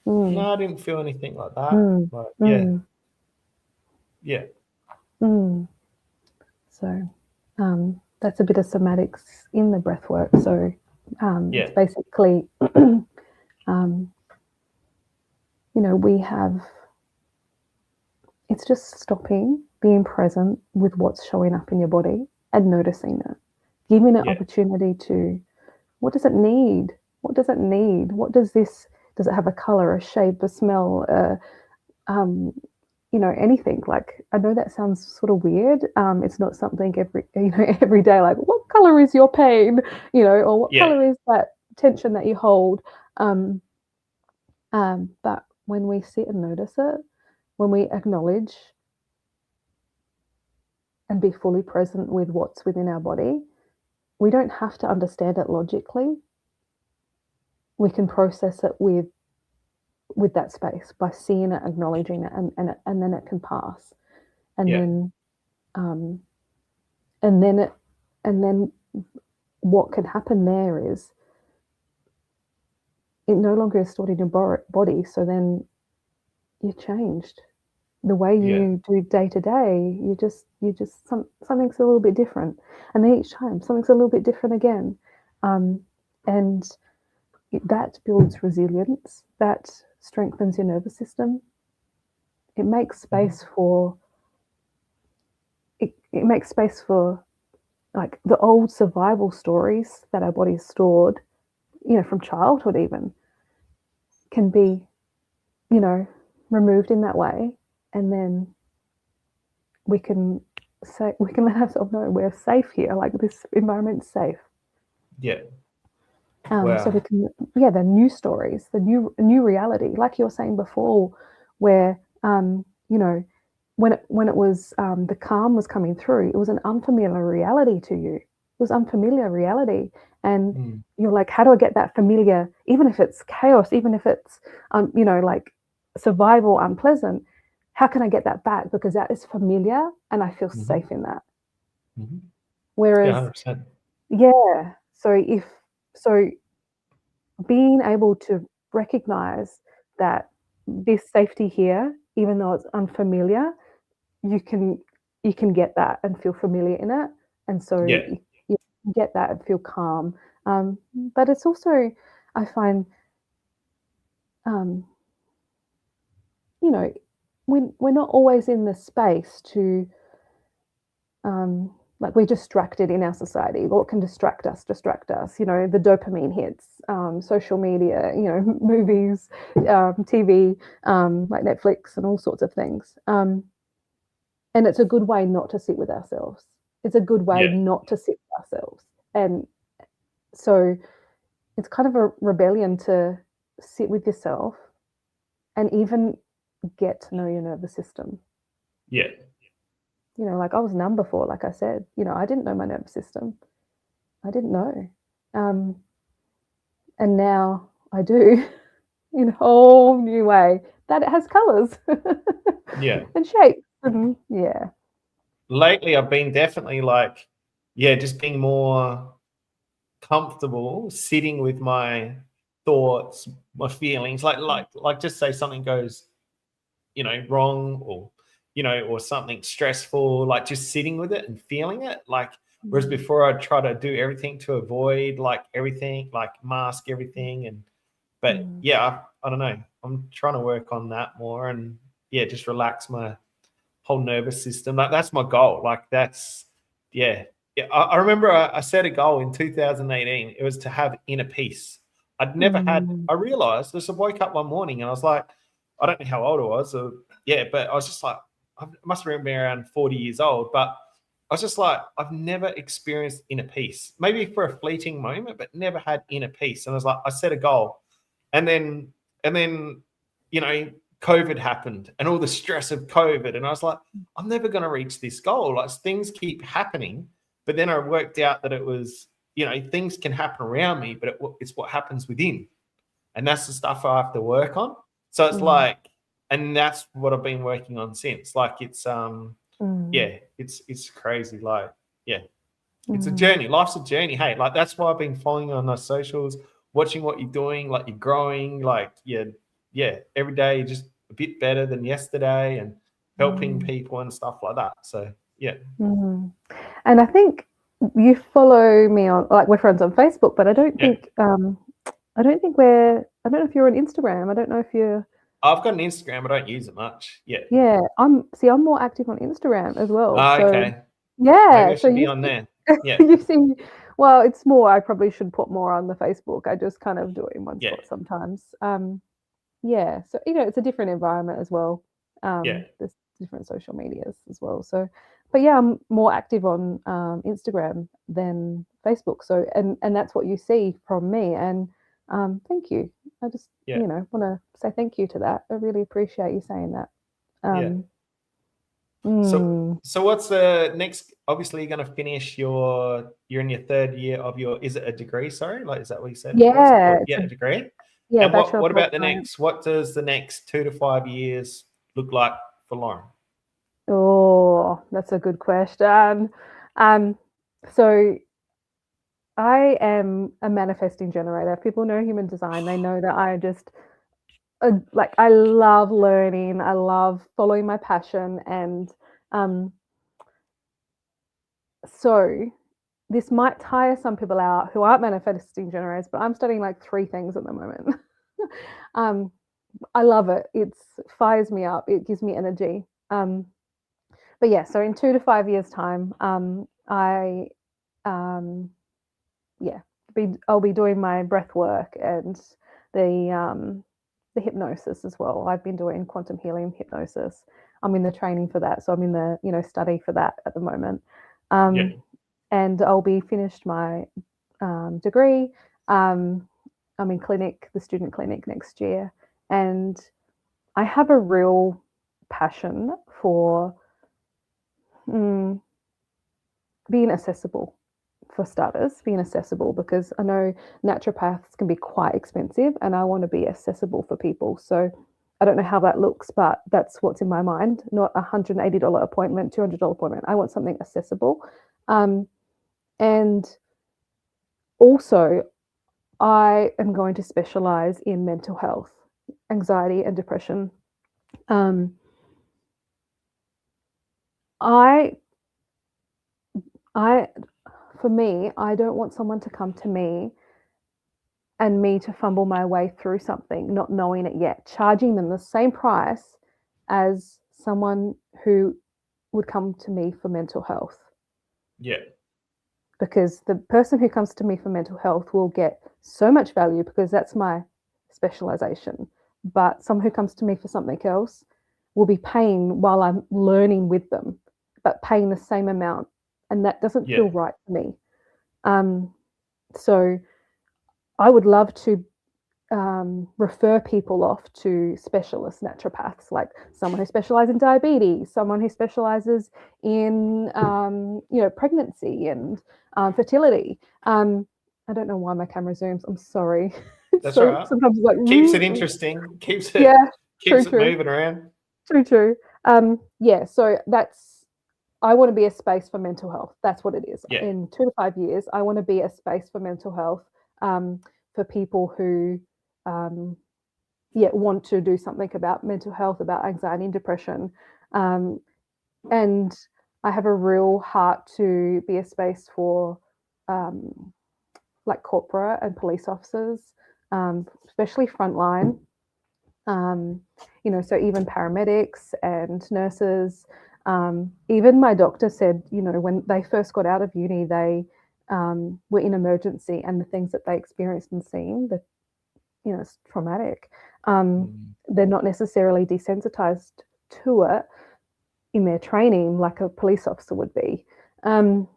No, I didn't feel anything like that. Like, yeah. Yeah. So that's a bit of somatics in the breath work. So it's basically, we have, it's just stopping, being present with what's showing up in your body and noticing it, giving it opportunity to, what does it need? What does it need? What does it have a color, a shape, a smell, anything? Like, I know that sounds sort of weird. It's not something every day, like, what color is your pain, or what color is that tension that you hold? But when we sit and notice it, when we acknowledge and be fully present with what's within our body, we don't have to understand it logically. We can process it with that space by seeing it, acknowledging it, and then it can pass. And then what can happen there is it no longer is stored in your body. So then you're changed. The way you do day to day, something's a little bit different, and then each time something's a little bit different again, and that builds resilience. That strengthens your nervous system. It makes space for. It makes space for, like, the old survival stories that our body's stored, from childhood even, can be, removed in that way, and then we can say, we can let ourselves know we're safe here, like this environment's safe. Yeah. So we Wow. can, yeah, the new stories, the new reality, like you were saying before, where you know, when it was the calm was coming through, it was an unfamiliar reality to you. It was unfamiliar reality, and Mm. you're like, how do I get that familiar? Even if it's chaos, even if it's like survival, unpleasant. How can I get that back? Because that is familiar, and I feel Hmm. safe in that. Hmm. Yeah, Whereas, 100%. yeah, so being able to recognize that this safety here, even though it's unfamiliar, you can you can get that and feel familiar in it, and so Yeah. you get that and feel calm. But it's also, I find, um, you know, we're not always in the space to like, we're distracted in our society. What can distract us? Distract us. The dopamine hits, social media, movies, TV, like Netflix and all sorts of things. And it's a good way not to sit with ourselves. It's a good way Yeah. not to sit with ourselves. And so it's kind of a rebellion to sit with yourself and even get to know your nervous system. Yeah. Like, I was numb before, like I said, I didn't know my nervous system. I didn't know. Um, and now I do in a whole new way that it has colors Yeah. and shapes. And yeah. Lately, I've been definitely like, yeah, just being more comfortable sitting with my thoughts, my feelings. Like, just say something goes, wrong, or something stressful, like just sitting with it and feeling it. Like, whereas Mm, before I'd try to do everything to avoid like everything, like mask everything. But mm, yeah, I don't know. I'm trying to work on that more and yeah, just relax my whole nervous system. Like that's my goal. Like that's yeah. Yeah, I remember I set a goal in 2018. It was to have inner peace. I'd never had. mm, I realized this. I woke up one morning and I was like, I don't know how old I was. Or, yeah, but I was just like, I must have been around 40 years old. But I was just like, I've never experienced inner peace. Maybe for a fleeting moment, but never had inner peace. And I was like, I set a goal, and then you know COVID happened and all the stress of COVID, and I was like, I'm never going to reach this goal. Like things keep happening, but then I worked out that it was things can happen around me, but it's what happens within, and that's the stuff I have to work on. So it's mm, like, and that's what I've been working on since. Like it's mm, yeah, it's crazy. Like yeah, it's a mm, journey. Life's a journey. Hey, like that's why I've been following you on those socials, watching what you're doing. Like you're growing. Like yeah. Every day you're just a bit better than yesterday, and helping mm, people and stuff like that. So yeah, mm. And I think you follow me on, like, we're friends on Facebook, but yeah. I don't know if you're on Instagram. I don't know if you're. I've got an Instagram. I don't use it much. Yeah. Yeah, I'm more active on Instagram as well. So Okay. Maybe yeah, I so should be on there. Yeah. you see, well, it's more. I probably should put more on the Facebook. I just kind of do it in one Yeah. spot sometimes. Yeah, so it's a different environment as well. Yeah. There's different social medias as well. So, but yeah, I'm more active on Instagram than Facebook. So, and that's what you see from me. And thank you. I just Yeah. want to say thank you to that. I really appreciate you saying that. Yeah. Um, So mm, so what's the next? Obviously, you're going to finish you're in your third year of your, is it a degree? Sorry, like is that what you said it was? yeah, Or it's yeah, a a degree. yeah And Bachelor of what Health about the Science. next? What does the next 2 to 5 years look like for Lauren? Oh, that's a good question. Um, so I am a manifesting generator. If people know human design, they know that I just like, I love learning. I love following my passion, and um, so this might tire some people out who aren't manifesting generators, but I'm studying like three things at the moment. um, I love it. It fires me up. It gives me energy. But yeah, so in 2 to 5 years' time, I um, yeah, I'll be doing my breath work and the hypnosis as well. I've been doing quantum healing hypnosis. I'm in the training for that. So I'm in the, study for that at the moment. Yeah. And I'll be finished my degree. I'm in the student clinic next year. And I have a real passion for being accessible, for starters, being accessible, because I know naturopaths can be quite expensive and I want to be accessible for people. So I don't know how that looks, but that's what's in my mind. Not a $180 appointment, $200 appointment. I want something accessible. And also, I am going to specialize in mental health, anxiety, and depression. Um, I, I, for me, I don't want someone to come to me and me to fumble my way through something, not knowing it yet, charging them the same price as someone who would come to me for mental health. Yeah. Because the person who comes to me for mental health will get so much value because that's my specialization. But someone who comes to me for something else will be paying while I'm learning with them, but paying the same amount. And that doesn't Yeah. feel right to me. So I would love to refer people off to specialist naturopaths, like someone who specializes in diabetes, someone who specializes in, pregnancy and fertility. I don't know why my camera zooms. I'm sorry. That's all So right. sometimes it's like, Keeps it interesting. Keeps it yeah, keeps it true, moving around. true. Yeah, so I want to be a space for mental health. That's what it is. Yeah. In 2 to 5 years, I want to be a space for mental health, for people who, want to do something about mental health, about anxiety and depression. And I have a real heart to be a space for like corporate and police officers, especially frontline. So even paramedics and nurses. Even my doctor said, when they first got out of uni, they were in emergency, and the things that they experienced and seen, that it's traumatic. They're not necessarily desensitized to it in their training like a police officer would be. And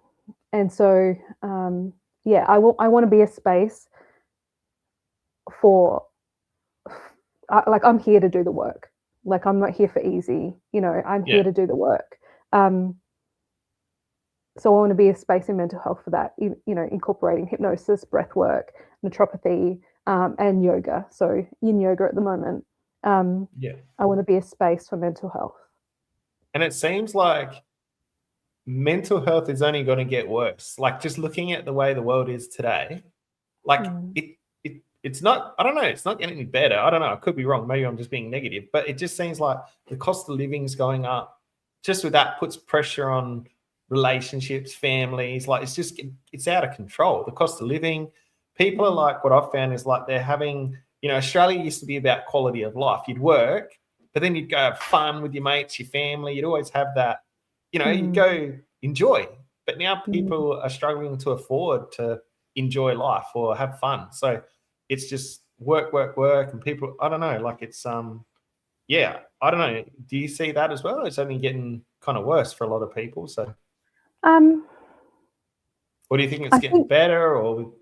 so, I want to be a space for, I'm here to do the work. Like, I'm not here for easy, I'm here to do the work. So I want to be a space in mental health for that, incorporating hypnosis, breath work, naturopathy, and yoga. So yin yoga at the moment. I want to be a space for mental health. And it seems like mental health is only going to get worse. Like, just looking at the way the world is today, like it's not, I don't know, it's not getting any better. I don't know. I could be wrong. Maybe I'm just being negative, but it just seems like the cost of living is going up. Just with that puts pressure on relationships, families. Like, it's out of control. The cost of living, people are like, what I've found is like they're having, Australia used to be about quality of life. You'd work, but then you'd go have fun with your mates, your family. You'd always have that, you'd go enjoy. But now people are struggling to afford to enjoy life or have fun. So it's just work, and people, I don't know, like it's I don't know. Do you see that as well? It's only getting kind of worse for a lot of people. So or do you think it's getting better, or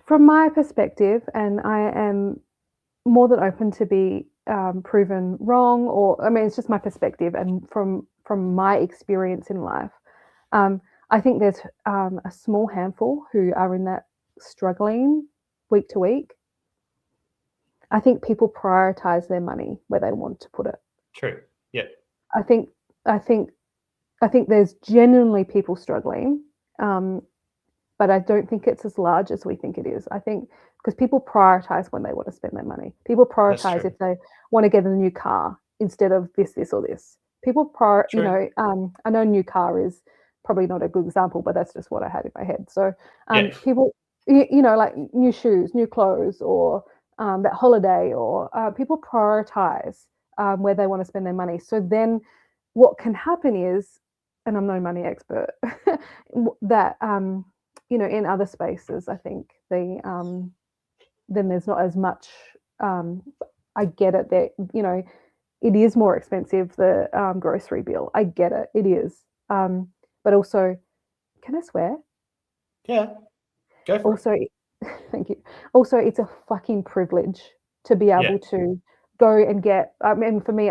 from my perspective, and I am more than open to be proven wrong, or I mean, it's just my perspective, and from my experience in life, I think there's a small handful who are in that struggling week to week. I think people prioritize their money where they want to put it. True. Yeah. I think there's genuinely people struggling, but I don't think it's as large as we think it is. I think because people prioritize when they want to spend their money. People prioritize if they want to get a new car instead of this, or this. People I know a new car is probably not a good example, but that's just what I had in my head. So people, like new shoes, new clothes, or that holiday, or people prioritize where they want to spend their money. So then what can happen is, and I'm no money expert, that in other spaces, I think then there's not as much. I get it that it is more expensive, the grocery bill. I get it. It is. But also, can I swear? Yeah, go for it. Also, thank you. Also, it's a fucking privilege to be Yeah, able to go and get, I mean, for me,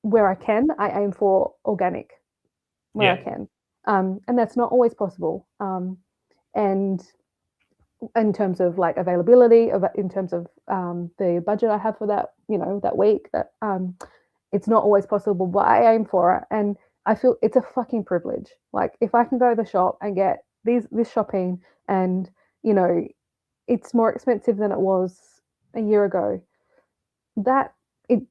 where I can, I aim for organic where I yeah, can. And that's not always possible. And in terms of like availability, in terms of the budget I have for that, that week, that it's not always possible, but I aim for it. And I feel it's a fucking privilege. Like if I can go to the shop and get this shopping, and it's more expensive than it was a year ago. That it,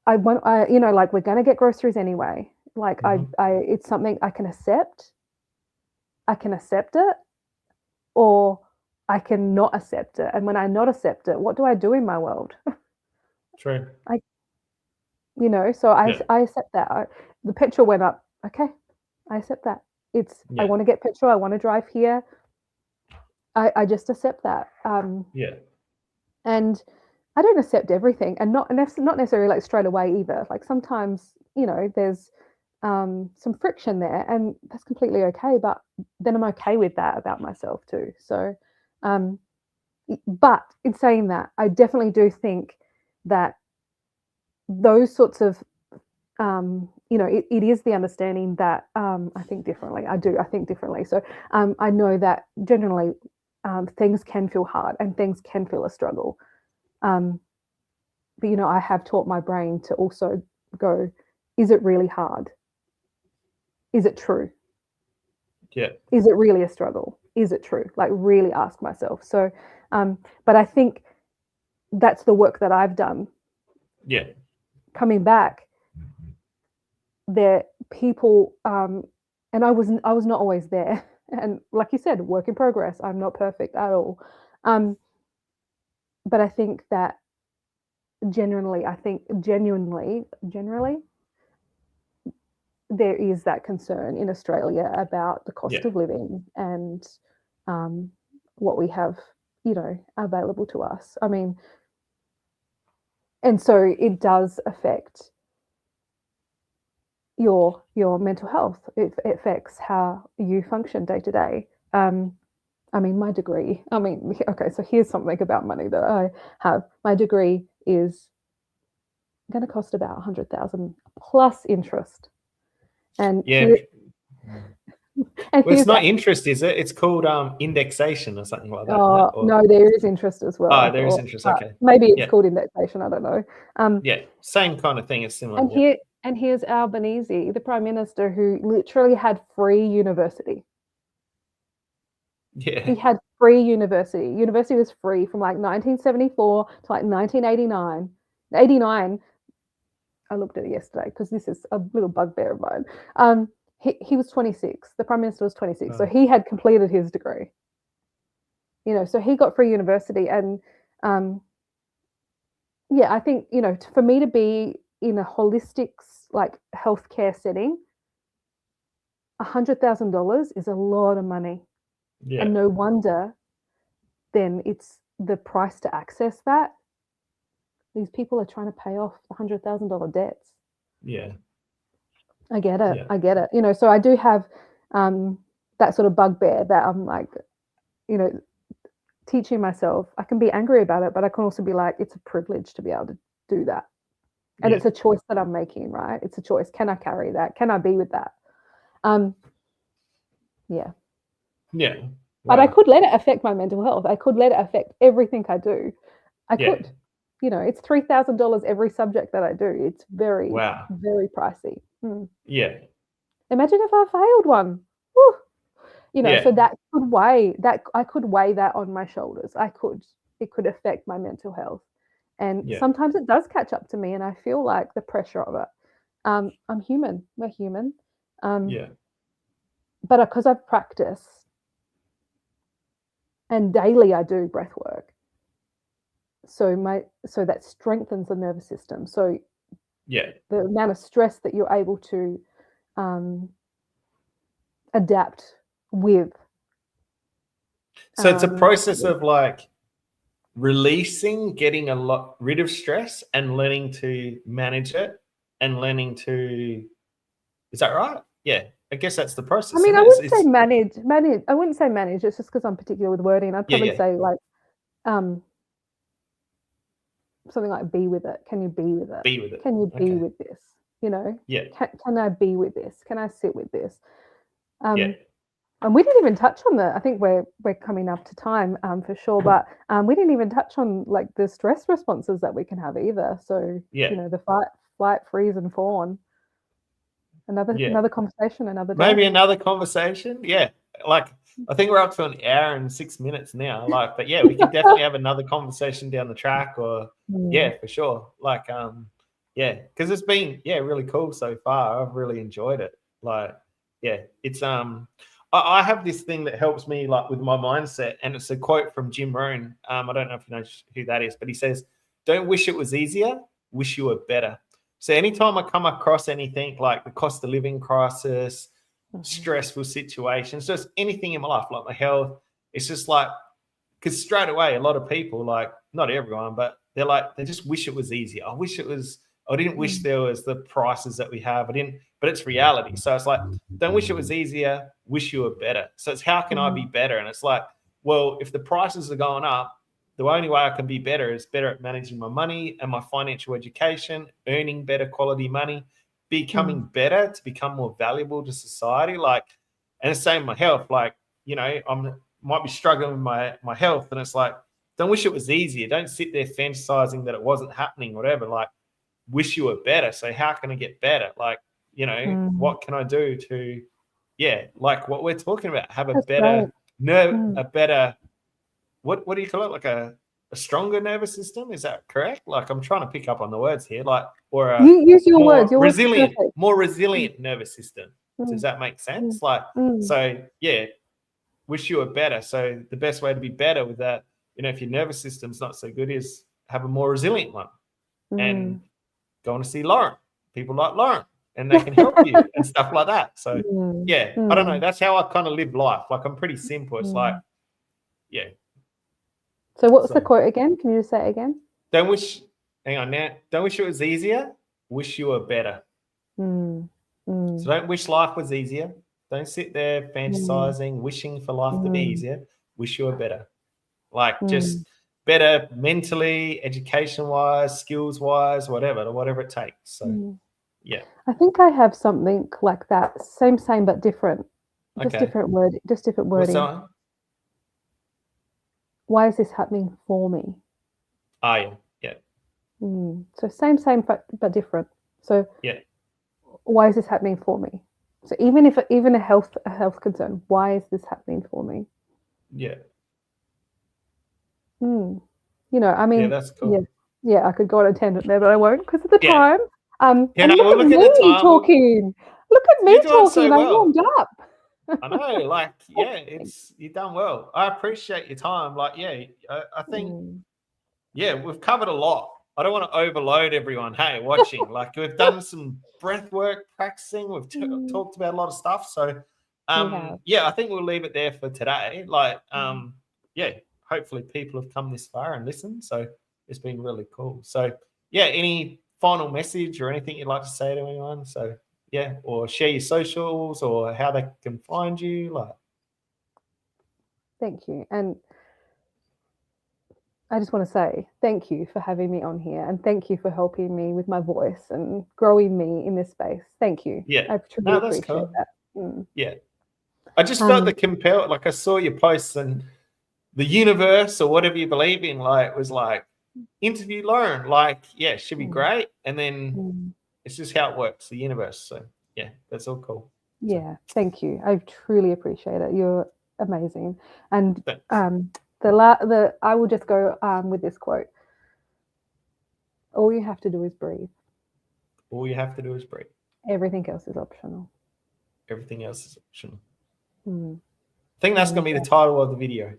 I want, like we're gonna get groceries anyway. Like it's something I can accept. I can accept it, or I can not accept it. And when I not accept it, what do I do in my world? true. I, so I Yeah, accept that. The petrol went up. Okay, I accept that. I yeah, want to get petrol. I want to drive here. I just accept that. yeah, And I don't accept everything, and not necessarily like straight away either. Like sometimes, there's some friction there, and that's completely okay. But then I'm okay with that about myself too. So, um, but in saying that, I definitely do think that those sorts of it is the understanding that I think differently. I think differently. So I know that generally things can feel hard and things can feel a struggle. Um, but I have taught my brain to also go, is it really hard? Is it true? yeah, Is it really a struggle? Is it true? Like really ask myself. So, but I think that's the work that I've done. yeah, Coming back, there people, and I was not always there. And like you said, work in progress. I'm not perfect at all. But I think that generally, generally, there is that concern in Australia about the cost yeah, of living and what we have, available to us. I mean, and so it does affect your mental health. It affects how you function day to day. I mean, my degree. I mean, okay, so here's something about money that I have. My degree is going to cost about 100,000 plus interest. And yeah. here, and Well, it's here's not interest, is it? It's called indexation or something like that, isn't it? oh Or no, there is interest as well. there is interest. Okay. Maybe it's Yeah, called indexation. I don't know. yeah. Same kind of thing. It's similar. And Yeah, here's Albanese, the prime minister, who literally had free university. yeah. He had free university. University was free from like 1974 to like 1989. 89. I looked at it yesterday because this is a little bugbear of mine. He was 26. The prime minister was 26, so he had completed his degree. So he got free university, and yeah, I think for me to be in a holistic like healthcare setting, $100,000 is a lot of money, Yeah, and no wonder then it's the price to access that. These people are trying to pay off $100,000 debts. yeah, I get it. yeah, I get it. So I do have that sort of bugbear that I'm like, you know, teaching myself. I can be angry about it, but I can also be like, it's a privilege to be able to do that. And yeah, it's a choice that I'm making, right? It's a choice. Can I carry that? Can I be with that? Yeah. yeah. But I Wow. could let it affect my mental health. I could let it affect everything I do. I Yeah. could. It's $3,000 every subject that I do. It's very, Wow. very pricey. Yeah. Imagine if I failed one. Woo! So Yeah. that could weigh that I could weigh that on my shoulders. It could affect my mental health. And Yeah. sometimes it does catch up to me and I feel like the pressure of it. I'm human. We're human. Yeah. But because I've practiced and daily I do breath work. So that strengthens the nervous system. So Yeah. the amount of stress that you're able to adapt with. So it's a process of like releasing, getting rid of stress and learning to manage it and learning to, is that right? Yeah, I guess that's the process. I mean, isn't I it? wouldn't say manage. I wouldn't say manage. It's just because I'm particular with wording. I'd probably Yeah. say like something like be with it. Can you be with it? Be with it. Can you be Okay. with this? You know? Yeah. Can I be with this? Can I sit with this? Yeah. And we didn't even touch on I think we're coming up to time for sure, but we didn't even touch on like the stress responses that we can have either. So Yeah. you know, the fight, flight, freeze, and fawn. Another conversation, another day. Maybe another conversation. Yeah. Like I think we're up to an hour and 6 minutes now. Like, but yeah, we could definitely have another conversation down the track, or yeah, for sure. Like, yeah, because it's been really cool so far. I've really enjoyed it. Like, yeah, it's I have this thing that helps me like with my mindset, and it's a quote from Jim Rohn. I don't know if you know who that is, but he says, "Don't wish it was easier, wish you were better." So anytime I come across anything like the cost of living crisis, stressful situations, just anything in my life, like my health, it's just like, because straight away, a lot of people, like not everyone, but they're like, they just wish it was easier. I didn't wish there was the prices that we have. But it's reality. So it's like, don't wish it was easier, wish you were better. So it's how can I be better? And it's like, well, if the prices are going up, the only way I can be better is better at managing my money and my financial education, earning better quality money, becoming better to become more valuable to society. Like, and the same with my health. Like, you know, might be struggling with my health, and it's like, don't wish it was easier. Don't sit there fantasizing that it wasn't happening, whatever. Like, wish you were better. So how can I get better? Like, you know, what can I do to, like what we're talking about, have a better a better, what do you call it? Like a stronger nervous system? Is that correct? Like I'm trying to pick up on the words here, like, or a you use your words. Your more resilient nervous system. Does that make sense? Like, so yeah, wish you were better. So the best way to be better with that, you know, if your nervous system's not so good, is have a more resilient one, and going to see Lauren. People like Lauren, and they can help you and stuff like that. So I don't know. That's how I kind of live life. Like I'm pretty simple. It's like, So what's the quote again? Can you just say it again? Don't wish it was easier. Wish you were better. So don't wish life was easier. Don't sit there fantasizing, wishing for life to be easier. Wish you were better. Like just better mentally, education-wise, skills-wise, whatever it takes. So, I think I have something like that. Same, but different. Just different wording. What's that one? Why is this happening for me? Oh, yeah. So same, but different. So why is this happening for me? So even a health concern, why is this happening for me? Yeah. You know, I mean, that's cool. Yeah, I could go on a tangent there, but I won't because of the time. And look at me talking. Look at me talking. So I warmed up. I know, like, you've done well. I appreciate your time. Like, I think, we've covered a lot. I don't want to overload everyone. Hey, watching, like we've done some breath work practicing. We've talked about a lot of stuff. So, I think we'll leave it there for today. Like, hopefully people have come this far and listened. So it's been really cool. So, any final message or anything you'd like to say to anyone? So, or share your socials or how they can find you. Like, thank you. And I just want to say thank you for having me on here, and thank you for helping me with my voice and growing me in this space. Thank you. I truly appreciate that. I just felt the compelled, like I saw your posts and the universe or whatever you believe in, like it was like interview Lauren, like she'd be great, and then it's just how it works, the universe. So that's all cool. Thank you. I truly appreciate it. You're amazing. And thanks. I will just go with this quote. All you have to do is breathe. All you have to do is breathe. Everything else is optional. Everything else is optional. I think that's going to be the title of the video.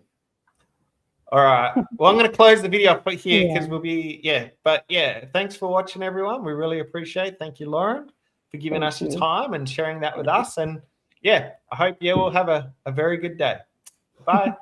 All right. Well, I'm going to close the video up here because we'll be, But thanks for watching, everyone. We really appreciate it. Thank you, Lauren, for giving us your time and sharing that with us. And I hope you all have a very good day. Bye.